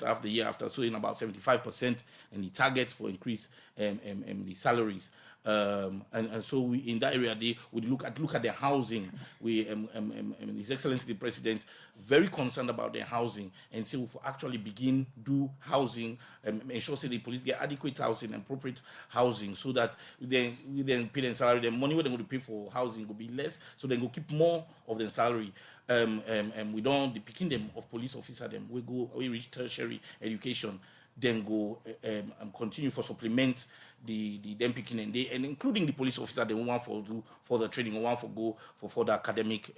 after the year after, so in about 75%, and the target for increase the salaries. And so we, in that area, they would look at their housing. We, His Excellency the President, very concerned about their housing, and so for actually begin do housing, ensure that the police get adequate housing and appropriate housing, so that we then pay them salary. The money we're going to pay for housing will be less, so they will keep more of their salary. We don't picking them of police officer them. We reach tertiary education. Then go and continue for supplement the them picking and including the police officer they want for do further training, want for go for further academic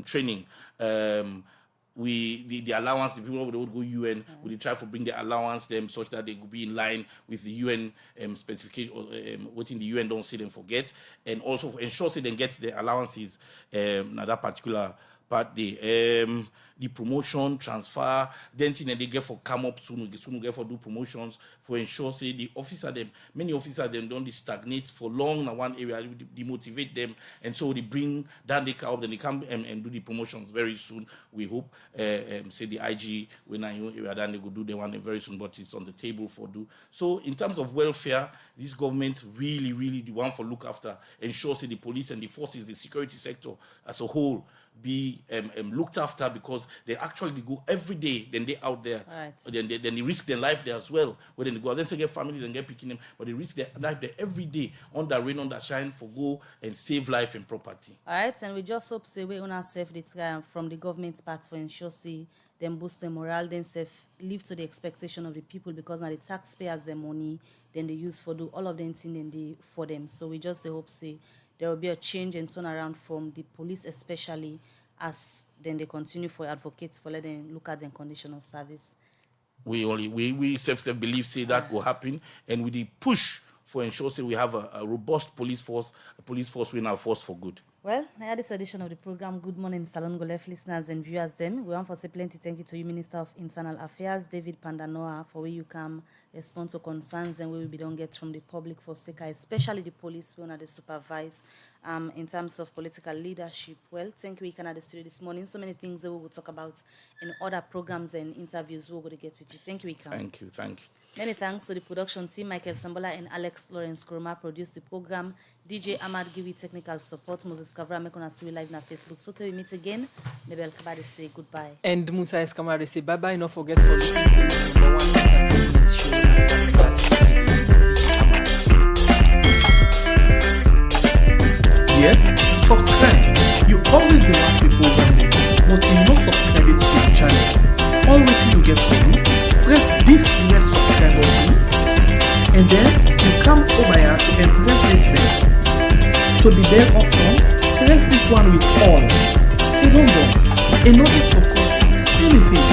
training. The allowance, the people that would go UN, we try to bring the allowance them such that they could be in line with the UN specification, what in the UN don't see them forget, and also for ensure they then get the allowances at that particular part the promotion, transfer, then thing they get for come up soon get for do promotions for ensure say the officer them, many officers them don't stagnate for long in one area, demotivate them, and so they bring down the car up, then they come and do the promotions very soon. We hope say the IG when I know area then they go do the one very soon, but it's on the table for do. So in terms of welfare, this government really the one for look after, ensure say the police and the forces, the security sector as a whole be looked after, because they actually go every day, then they out there, right. then they risk their life there as well. When they go out, then they get family, then get picking them, but they risk their life there every day, under rain, under shine, for go and save life and property. All right, and we just hope say we una safe the from the government's part for ensure say them boost the morale, then safe live to the expectation of the people, because now the taxpayers their money, then they use for do all of them thing then they for them. So we just hope say there will be a change and turnaround from the police, especially as then they continue for advocates for letting look at the condition of service. We self believe say that will happen, and with the push for ensure say we have a robust police force we now force for good. Well, now this edition of the program, Good Morning Salon Golef listeners and viewers them. We want to say plenty thank you to you, Minister of Internal Affairs, David Panda-Noah, for where you come respond to concerns and where we don't get from the public for SECA, especially the police, we want to supervise in terms of political leadership. Well, thank you, we can at the studio this morning. So many things that we will talk about in other programs and interviews we're going to get with you. Thank you, Ika. Thank you. Many thanks to the production team. Michael Sambola and Alex Lawrence Kuruma produced the program. DJ Ahmad give you technical support. Moses Kavra make on see live na Facebook. So till we meet again, Nebel Kabade say goodbye. And Musa Eskamara say bye bye. Don't forget for listening to the number one entertainment show. Yes, subscribe. You always be watch the program, but you not subscribe it to the channel. Always you get from me. Press this red subscribe button, and then you come over here and press this bell. To the bell option, press this one with all. Remember, in order to cost anything,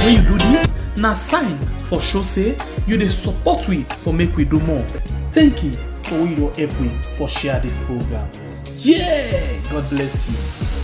when you do this, now sign for show say you the support we for make we do more. Thank you for we do help we for share this program. Yeah, God bless you.